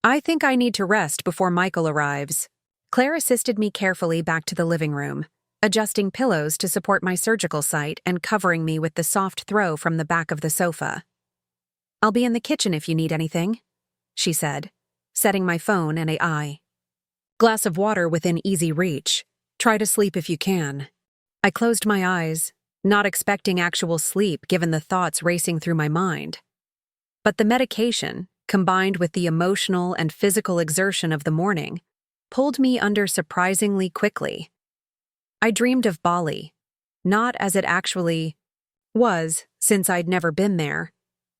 "I think I need to rest before Michael arrives." Claire assisted me carefully back to the living room, adjusting pillows to support my surgical site and covering me with the soft throw from the back of the sofa. "I'll be in the kitchen if you need anything," she said, setting my phone and AI. "Glass of water within easy reach. Try to sleep if you can." I closed my eyes, not expecting actual sleep given the thoughts racing through my mind. But the medication, combined with the emotional and physical exertion of the morning, pulled me under surprisingly quickly. I dreamed of Bali, not as it actually was, since I'd never been there,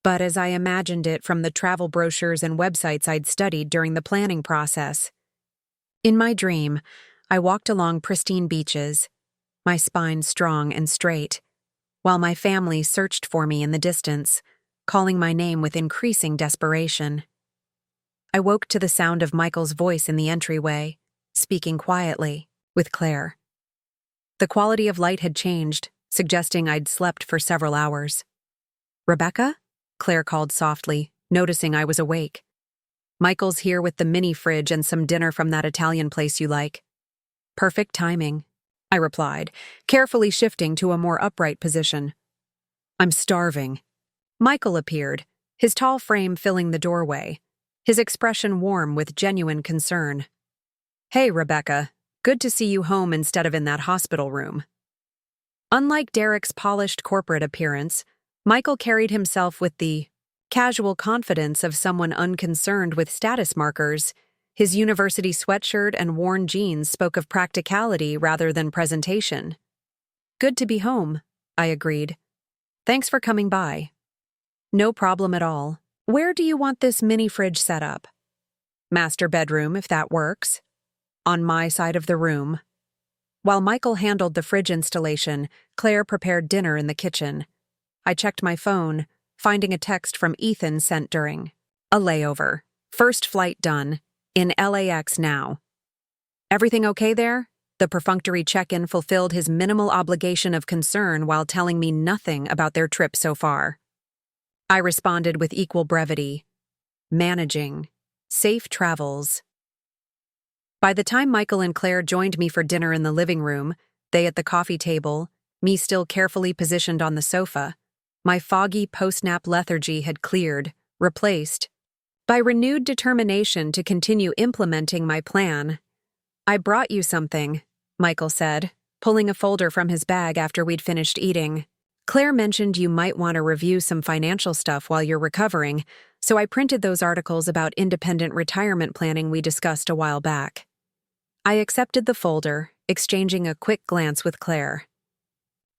but as I imagined it from the travel brochures and websites I'd studied during the planning process. In my dream, I walked along pristine beaches, my spine strong and straight, while my family searched for me in the distance, calling my name with increasing desperation. I woke to the sound of Michael's voice in the entryway, speaking quietly, with Claire. The quality of light had changed, suggesting I'd slept for several hours. "Rebecca?" Claire called softly, noticing I was awake. "Michael's here with the mini fridge and some dinner from that Italian place you like." "Perfect timing," I replied, carefully shifting to a more upright position. "I'm starving." Michael appeared, his tall frame filling the doorway, his expression warm with genuine concern. "Hey, Rebecca. Good to see you home instead of in that hospital room." Unlike Derek's polished corporate appearance, Michael carried himself with the casual confidence of someone unconcerned with status markers. His university sweatshirt and worn jeans spoke of practicality rather than presentation. "Good to be home," I agreed. "Thanks for coming by." "No problem at all. Where do you want this mini fridge set up?" "Master bedroom, if that works." "On my side of the room." While Michael handled the fridge installation, Claire prepared dinner in the kitchen. I checked my phone, finding a text from Ethan sent during a layover. "First flight done. In LAX now." "Everything okay there?" The perfunctory check-in fulfilled his minimal obligation of concern while telling me nothing about their trip so far. I responded with equal brevity. "Managing. Safe travels." By the time Michael and Claire joined me for dinner in the living room, they at the coffee table, me still carefully positioned on the sofa, my foggy post-nap lethargy had cleared, replaced by renewed determination to continue implementing my plan. "I brought you something," Michael said, pulling a folder from his bag after we'd finished eating. "Claire mentioned you might want to review some financial stuff while you're recovering, so I printed those articles about independent retirement planning we discussed a while back." I accepted the folder, exchanging a quick glance with Claire.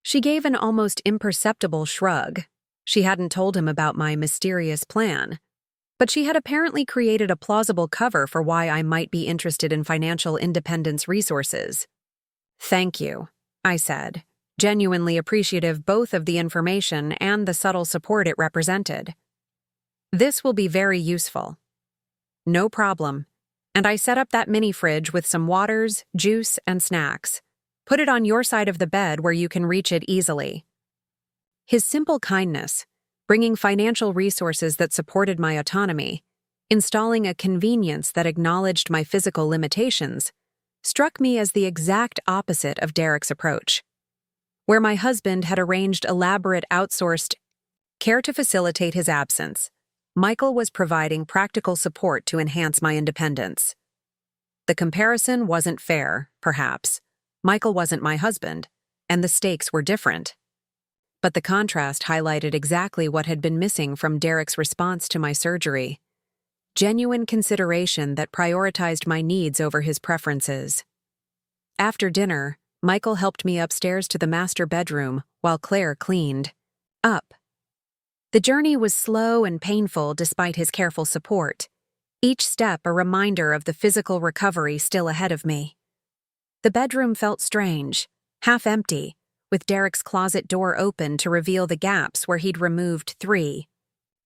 She gave an almost imperceptible shrug. She hadn't told him about my mysterious plan, but she had apparently created a plausible cover for why I might be interested in financial independence resources. "Thank you," I said, genuinely appreciative both of the information and the subtle support it represented. "This will be very useful." "No problem." And I set up that mini fridge with some waters, juice, and snacks. "Put it on your side of the bed where you can reach it easily." His simple kindness, bringing financial resources that supported my autonomy, installing a convenience that acknowledged my physical limitations, struck me as the exact opposite of Derek's approach. Where my husband had arranged elaborate outsourced care to facilitate his absence, Michael was providing practical support to enhance my independence. The comparison wasn't fair, perhaps. Michael wasn't my husband, and the stakes were different. But the contrast highlighted exactly what had been missing from Derek's response to my surgery: genuine consideration that prioritized my needs over his preferences. After dinner, Michael helped me upstairs to the master bedroom while Claire cleaned up. The journey was slow and painful despite his careful support, each step a reminder of the physical recovery still ahead of me. The bedroom felt strange, half empty, with Derek's closet door open to reveal the gaps where he'd removed 3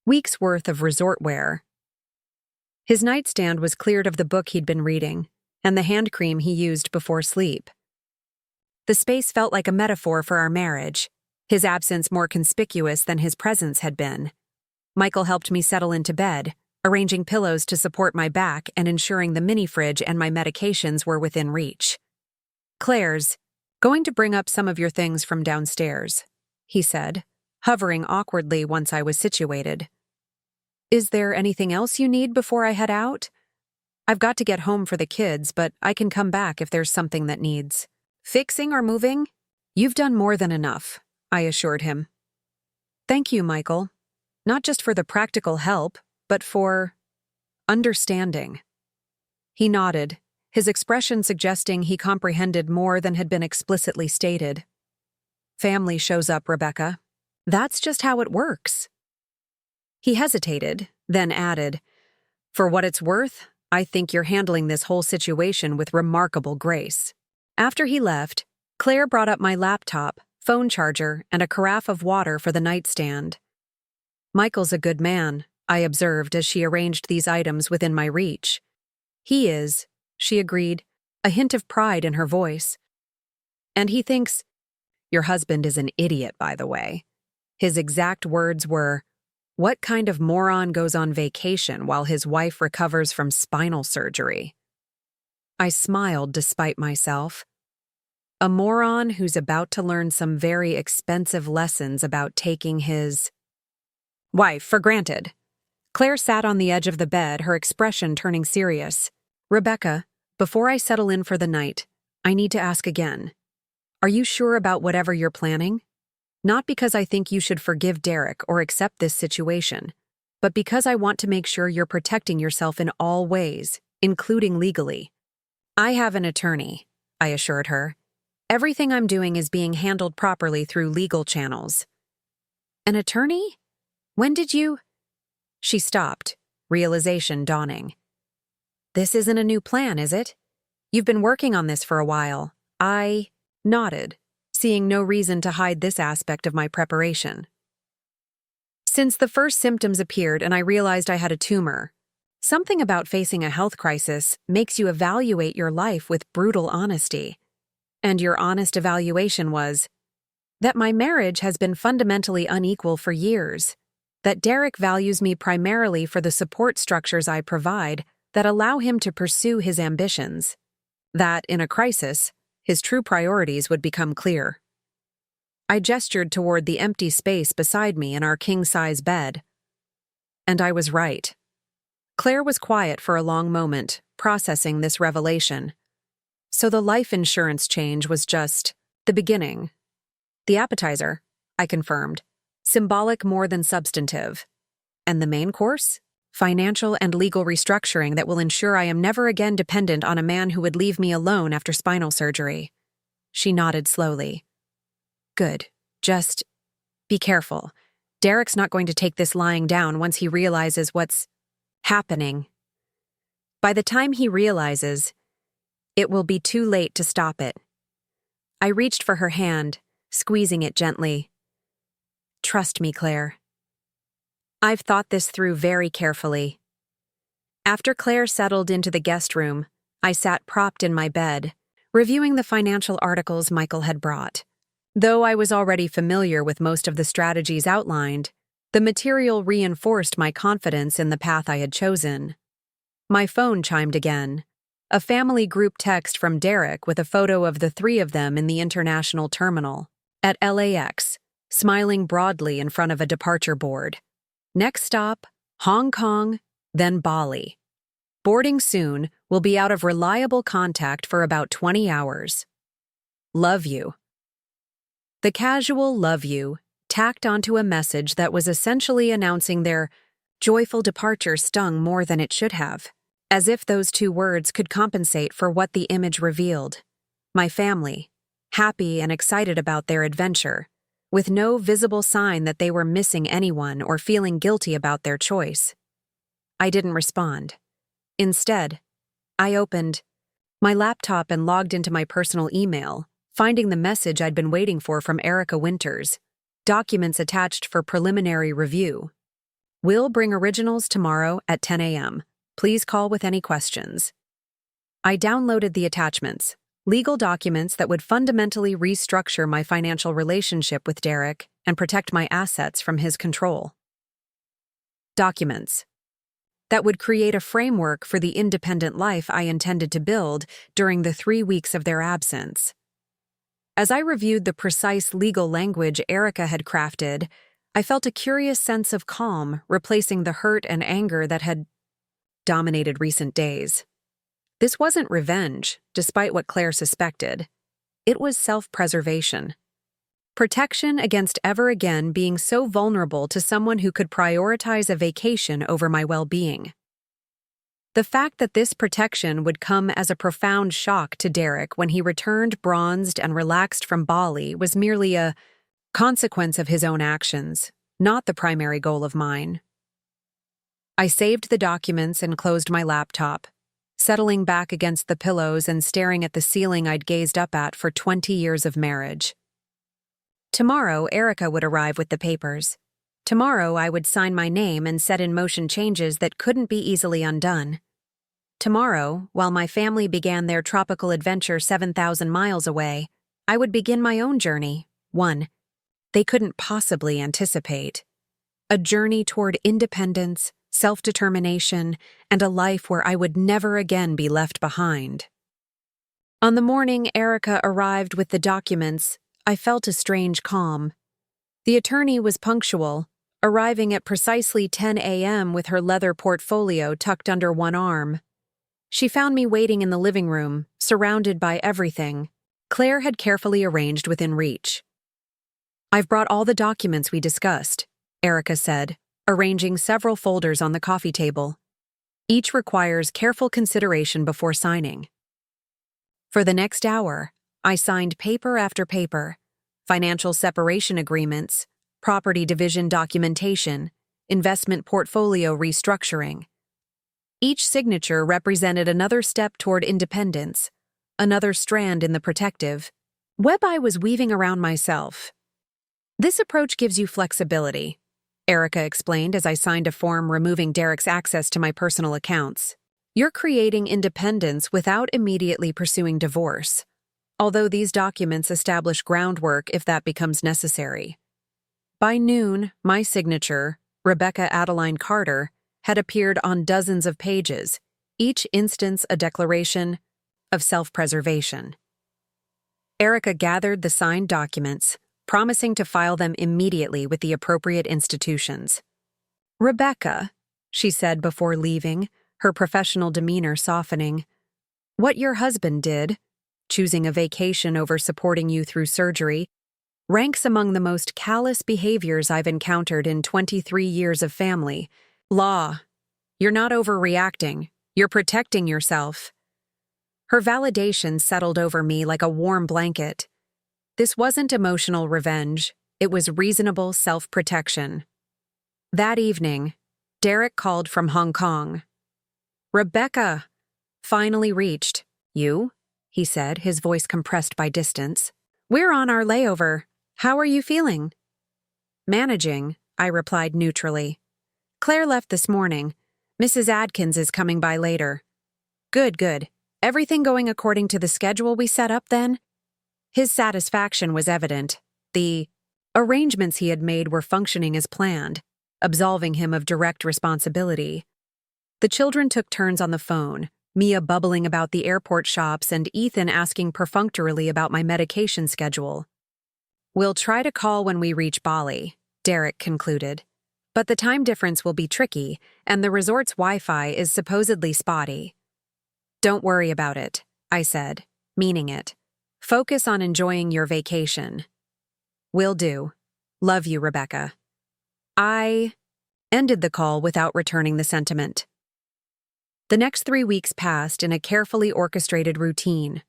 weeks' worth of resort wear. His nightstand was cleared of the book he'd been reading, and the hand cream he used before sleep. The space felt like a metaphor for our marriage, his absence more conspicuous than his presence had been. Michael helped me settle into bed, arranging pillows to support my back and ensuring the mini fridge and my medications were within reach. "Claire's going to bring up some of your things from downstairs," he said, hovering awkwardly once I was situated. "Is there anything else you need before I head out? I've got to get home for the kids, but I can come back if there's something that needs fixing or moving." "You've done more than enough," I assured him. "Thank you, Michael. Not just for the practical help, but for understanding." He nodded, his expression suggesting he comprehended more than had been explicitly stated. "Family shows up, Rebecca. That's just how it works." He hesitated, then added, "For what it's worth, I think you're handling this whole situation with remarkable grace." After he left, Claire brought up my laptop, phone charger, and a carafe of water for the nightstand. "Michael's a good man," I observed as she arranged these items within my reach. "He is," she agreed, a hint of pride in her voice. "And he thinks, your husband is an idiot, by the way." His exact words were, "What kind of moron goes on vacation while his wife recovers from spinal surgery?" I smiled despite myself. A moron who's about to learn some very expensive lessons about taking his wife for granted. Claire sat on the edge of the bed, her expression turning serious. "Rebecca, before I settle in for the night, I need to ask again. Are you sure about whatever you're planning? Not because I think you should forgive Derek or accept this situation, but because I want to make sure you're protecting yourself in all ways, including legally. I have an attorney, I assured her. Everything I'm doing is being handled properly through legal channels. An attorney? When did you? She stopped, realization dawning. This isn't a new plan, is it? You've been working on this for a while. I nodded, seeing no reason to hide this aspect of my preparation. Since the first symptoms appeared and I realized I had a tumor, something about facing a health crisis makes you evaluate your life with brutal honesty. And your honest evaluation was that my marriage has been fundamentally unequal for years, that Derek values me primarily for the support structures I provide that allow him to pursue his ambitions, that, in a crisis, his true priorities would become clear. I gestured toward the empty space beside me in our king-size bed. And I was right. Claire was quiet for a long moment, processing this revelation. So the life insurance change was just the beginning. The appetizer, I confirmed, symbolic more than substantive. And the main course? Financial and legal restructuring that will ensure I am never again dependent on a man who would leave me alone after spinal surgery. She nodded slowly. Good. Just be careful. Derek's not going to take this lying down once he realizes what's happening. By the time he realizes, it will be too late to stop it. I reached for her hand, squeezing it gently. Trust me, Claire. I've thought this through very carefully. After Claire settled into the guest room, I sat propped in my bed, reviewing the financial articles Michael had brought. Though I was already familiar with most of the strategies outlined, the material reinforced my confidence in the path I had chosen. My phone chimed again, a family group text from Derek with a photo of the three of them in the international terminal, at LAX, smiling broadly in front of a departure board. Next stop, Hong Kong, then Bali. Boarding soon, will be out of reliable contact for about 20 hours. Love you. The casual love you tacked onto a message that was essentially announcing their joyful departure stung more than it should have, as if those two words could compensate for what the image revealed. My family, happy and excited about their adventure, with no visible sign that they were missing anyone or feeling guilty about their choice. I didn't respond. Instead, I opened my laptop and logged into my personal email, finding the message I'd been waiting for from Erica Winters, documents attached for preliminary review. We'll bring originals tomorrow at 10 a.m. Please call with any questions. I downloaded the attachments, legal documents that would fundamentally restructure my financial relationship with Derek and protect my assets from his control. Documents that would create a framework for the independent life I intended to build during the 3 weeks of their absence. As I reviewed the precise legal language Erica had crafted, I felt a curious sense of calm replacing the hurt and anger that had dominated recent days. This wasn't revenge, despite what Claire suspected. It was self-preservation. Protection against ever again being so vulnerable to someone who could prioritize a vacation over my well-being. The fact that this protection would come as a profound shock to Derek when he returned bronzed and relaxed from Bali was merely a consequence of his own actions, not the primary goal of mine. I saved the documents and closed my laptop, settling back against the pillows and staring at the ceiling I'd gazed up at for 20 years of marriage. Tomorrow, Erica would arrive with the papers. Tomorrow, I would sign my name and set in motion changes that couldn't be easily undone. Tomorrow, while my family began their tropical adventure 7,000 miles away, I would begin my own journey, one they couldn't possibly anticipate. A journey toward independence, self-determination, and a life where I would never again be left behind. On the morning Erica arrived with the documents, I felt a strange calm. The attorney was punctual, arriving at precisely 10 a.m. with her leather portfolio tucked under one arm. She found me waiting in the living room, surrounded by everything, Claire had carefully arranged within reach. "I've brought all the documents we discussed," Erica said, arranging several folders on the coffee table. "Each requires careful consideration before signing." For the next hour, I signed paper after paper: financial separation agreements, property division documentation, investment portfolio restructuring. Each signature represented another step toward independence, another strand in the protective web I was weaving around myself. "This approach gives you flexibility," Erica explained as I signed a form removing Derek's access to my personal accounts. "You're creating independence without immediately pursuing divorce, although these documents establish groundwork if that becomes necessary." By noon, my signature, Rebecca Adeline Carter, had appeared on dozens of pages, each instance a declaration of self-preservation. Erica gathered the signed documents, promising to file them immediately with the appropriate institutions. "Rebecca," she said before leaving, her professional demeanor softening, "what your husband did, choosing a vacation over supporting you through surgery, ranks among the most callous behaviors I've encountered in 23 years of family law. You're not overreacting. You're protecting yourself." Her validation settled over me like a warm blanket. This wasn't emotional revenge. It was reasonable self-protection. That evening, Derek called from Hong Kong. "Rebecca," finally reached. "You?" he said, his voice compressed by distance. "We're on our layover. How are you feeling?" "Managing," I replied neutrally. "Claire left this morning. Mrs. Adkins is coming by later." Good. Everything going according to the schedule we set up then?" His satisfaction was evident. The arrangements he had made were functioning as planned, absolving him of direct responsibility. The children took turns on the phone, Mia bubbling about the airport shops and Ethan asking perfunctorily about my medication schedule. "We'll try to call when we reach Bali," Derek concluded. "But the time difference will be tricky, and the resort's Wi-Fi is supposedly spotty." "Don't worry about it," I said, meaning it. "Focus on enjoying your vacation." "Will do. Love you, Rebecca." I ended the call without returning the sentiment. The next 3 weeks passed in a carefully orchestrated routine.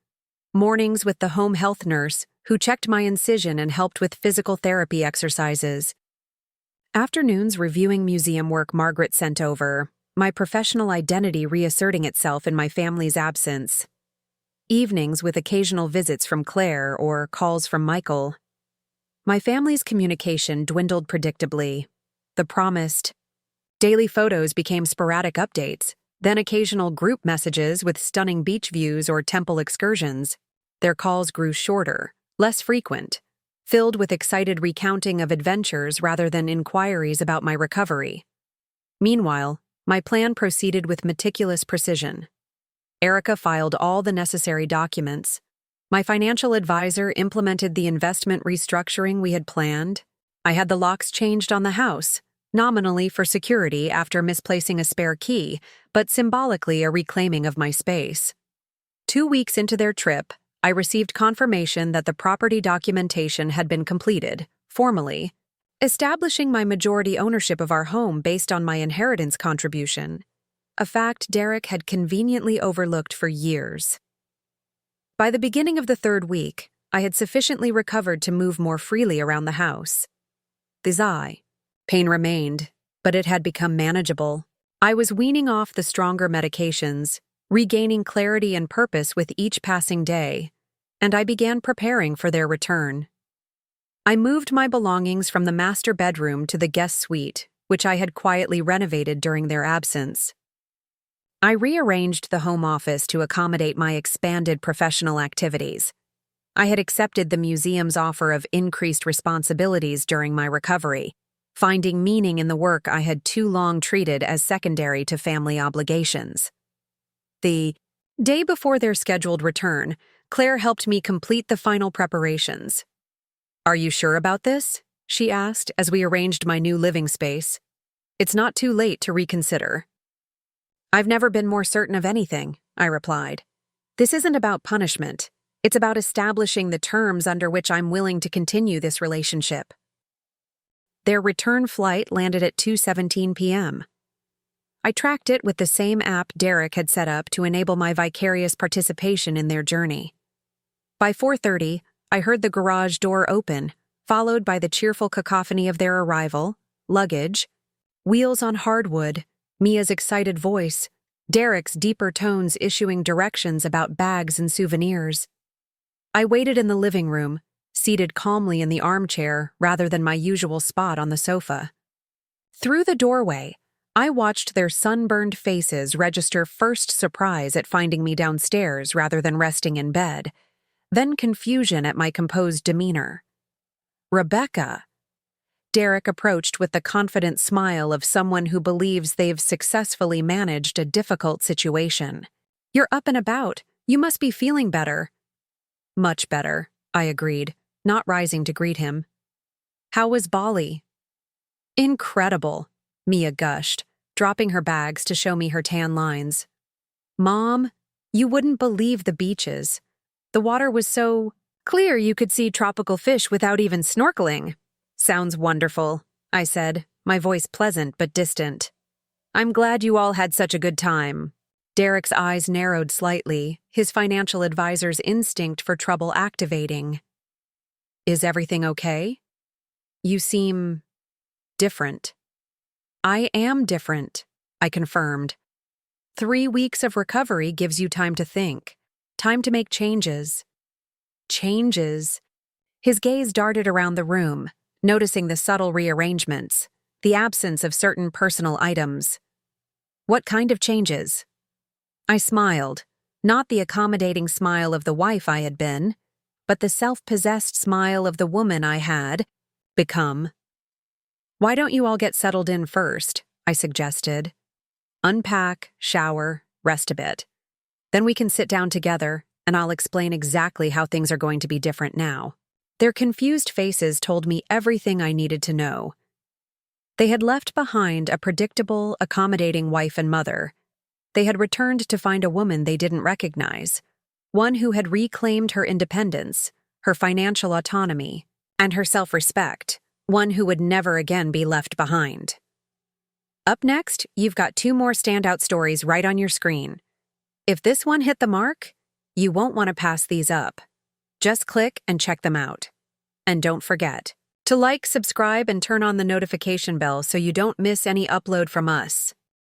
Mornings with the home health nurse, who checked my incision and helped with physical therapy exercises. Afternoons reviewing museum work Margaret sent over, my professional identity reasserting itself in my family's absence. Evenings with occasional visits from Claire or calls from Michael. My family's communication dwindled predictably. The promised daily photos became sporadic updates, then occasional group messages with stunning beach views or temple excursions. Their calls grew shorter, less frequent, filled with excited recounting of adventures rather than inquiries about my recovery. Meanwhile, my plan proceeded with meticulous precision. Erica filed all the necessary documents. My financial advisor implemented the investment restructuring we had planned. I had the locks changed on the house, nominally for security after misplacing a spare key, but symbolically a reclaiming of my space. 2 weeks into their trip, I received confirmation that the property documentation had been completed, formally, establishing my majority ownership of our home based on my inheritance contribution, a fact Derek had conveniently overlooked for years. By the beginning of the 3rd week, I had sufficiently recovered to move more freely around the house. Pain remained, but it had become manageable. I was weaning off the stronger medications, regaining clarity and purpose with each passing day, and I began preparing for their return. I moved my belongings from the master bedroom to the guest suite, which I had quietly renovated during their absence. I rearranged the home office to accommodate my expanded professional activities. I had accepted the museum's offer of increased responsibilities during my recovery, finding meaning in the work I had too long treated as secondary to family obligations. The day before their scheduled return, Claire helped me complete the final preparations. "Are you sure about this?" she asked as we arranged my new living space. "It's not too late to reconsider." "I've never been more certain of anything," I replied. "This isn't about punishment. It's about establishing the terms under which I'm willing to continue this relationship. Their return flight landed at 2:17 p.m. I tracked it with the same app Derek had set up to enable my vicarious participation in their journey. By 4:30, I heard the garage door open, followed by the cheerful cacophony of their arrival, luggage, wheels on hardwood, Mia's excited voice, Derek's deeper tones issuing directions about bags and souvenirs. I waited in the living room, seated calmly in the armchair rather than my usual spot on the sofa. Through the doorway, I watched their sunburned faces register first surprise at finding me downstairs rather than resting in bed, then confusion at my composed demeanor. Rebecca. Derek approached with the confident smile of someone who believes they've successfully managed a difficult situation. You're up and about. You must be feeling better. Much better, I agreed, not rising to greet him. How was Bali? Incredible, Mia gushed, dropping her bags to show me her tan lines. Mom, you wouldn't believe the beaches. The water was so clear you could see tropical fish without even snorkeling. Sounds wonderful, I said, my voice pleasant but distant. I'm glad you all had such a good time. Derek's eyes narrowed slightly, his financial advisor's instinct for trouble activating. Is everything okay? You seem different. I am different, I confirmed. 3 weeks of recovery gives you time to think, time to make changes. Changes? His gaze darted around the room, noticing the subtle rearrangements, the absence of certain personal items. What kind of changes? I smiled, not the accommodating smile of the wife I had been, but the self-possessed smile of the woman I had become. Why don't you all get settled in first? I suggested. Unpack, shower, rest a bit. Then we can sit down together, and I'll explain exactly how things are going to be different now. Their confused faces told me everything I needed to know. They had left behind a predictable, accommodating wife and mother. They had returned to find a woman they didn't recognize, one who had reclaimed her independence, her financial autonomy, and her self-respect, one who would never again be left behind. Up next, you've got 2 more standout stories right on your screen. If this one hit the mark, you won't want to pass these up. Just click and check them out. And don't forget to like, subscribe, and turn on the notification bell so you don't miss any upload from us.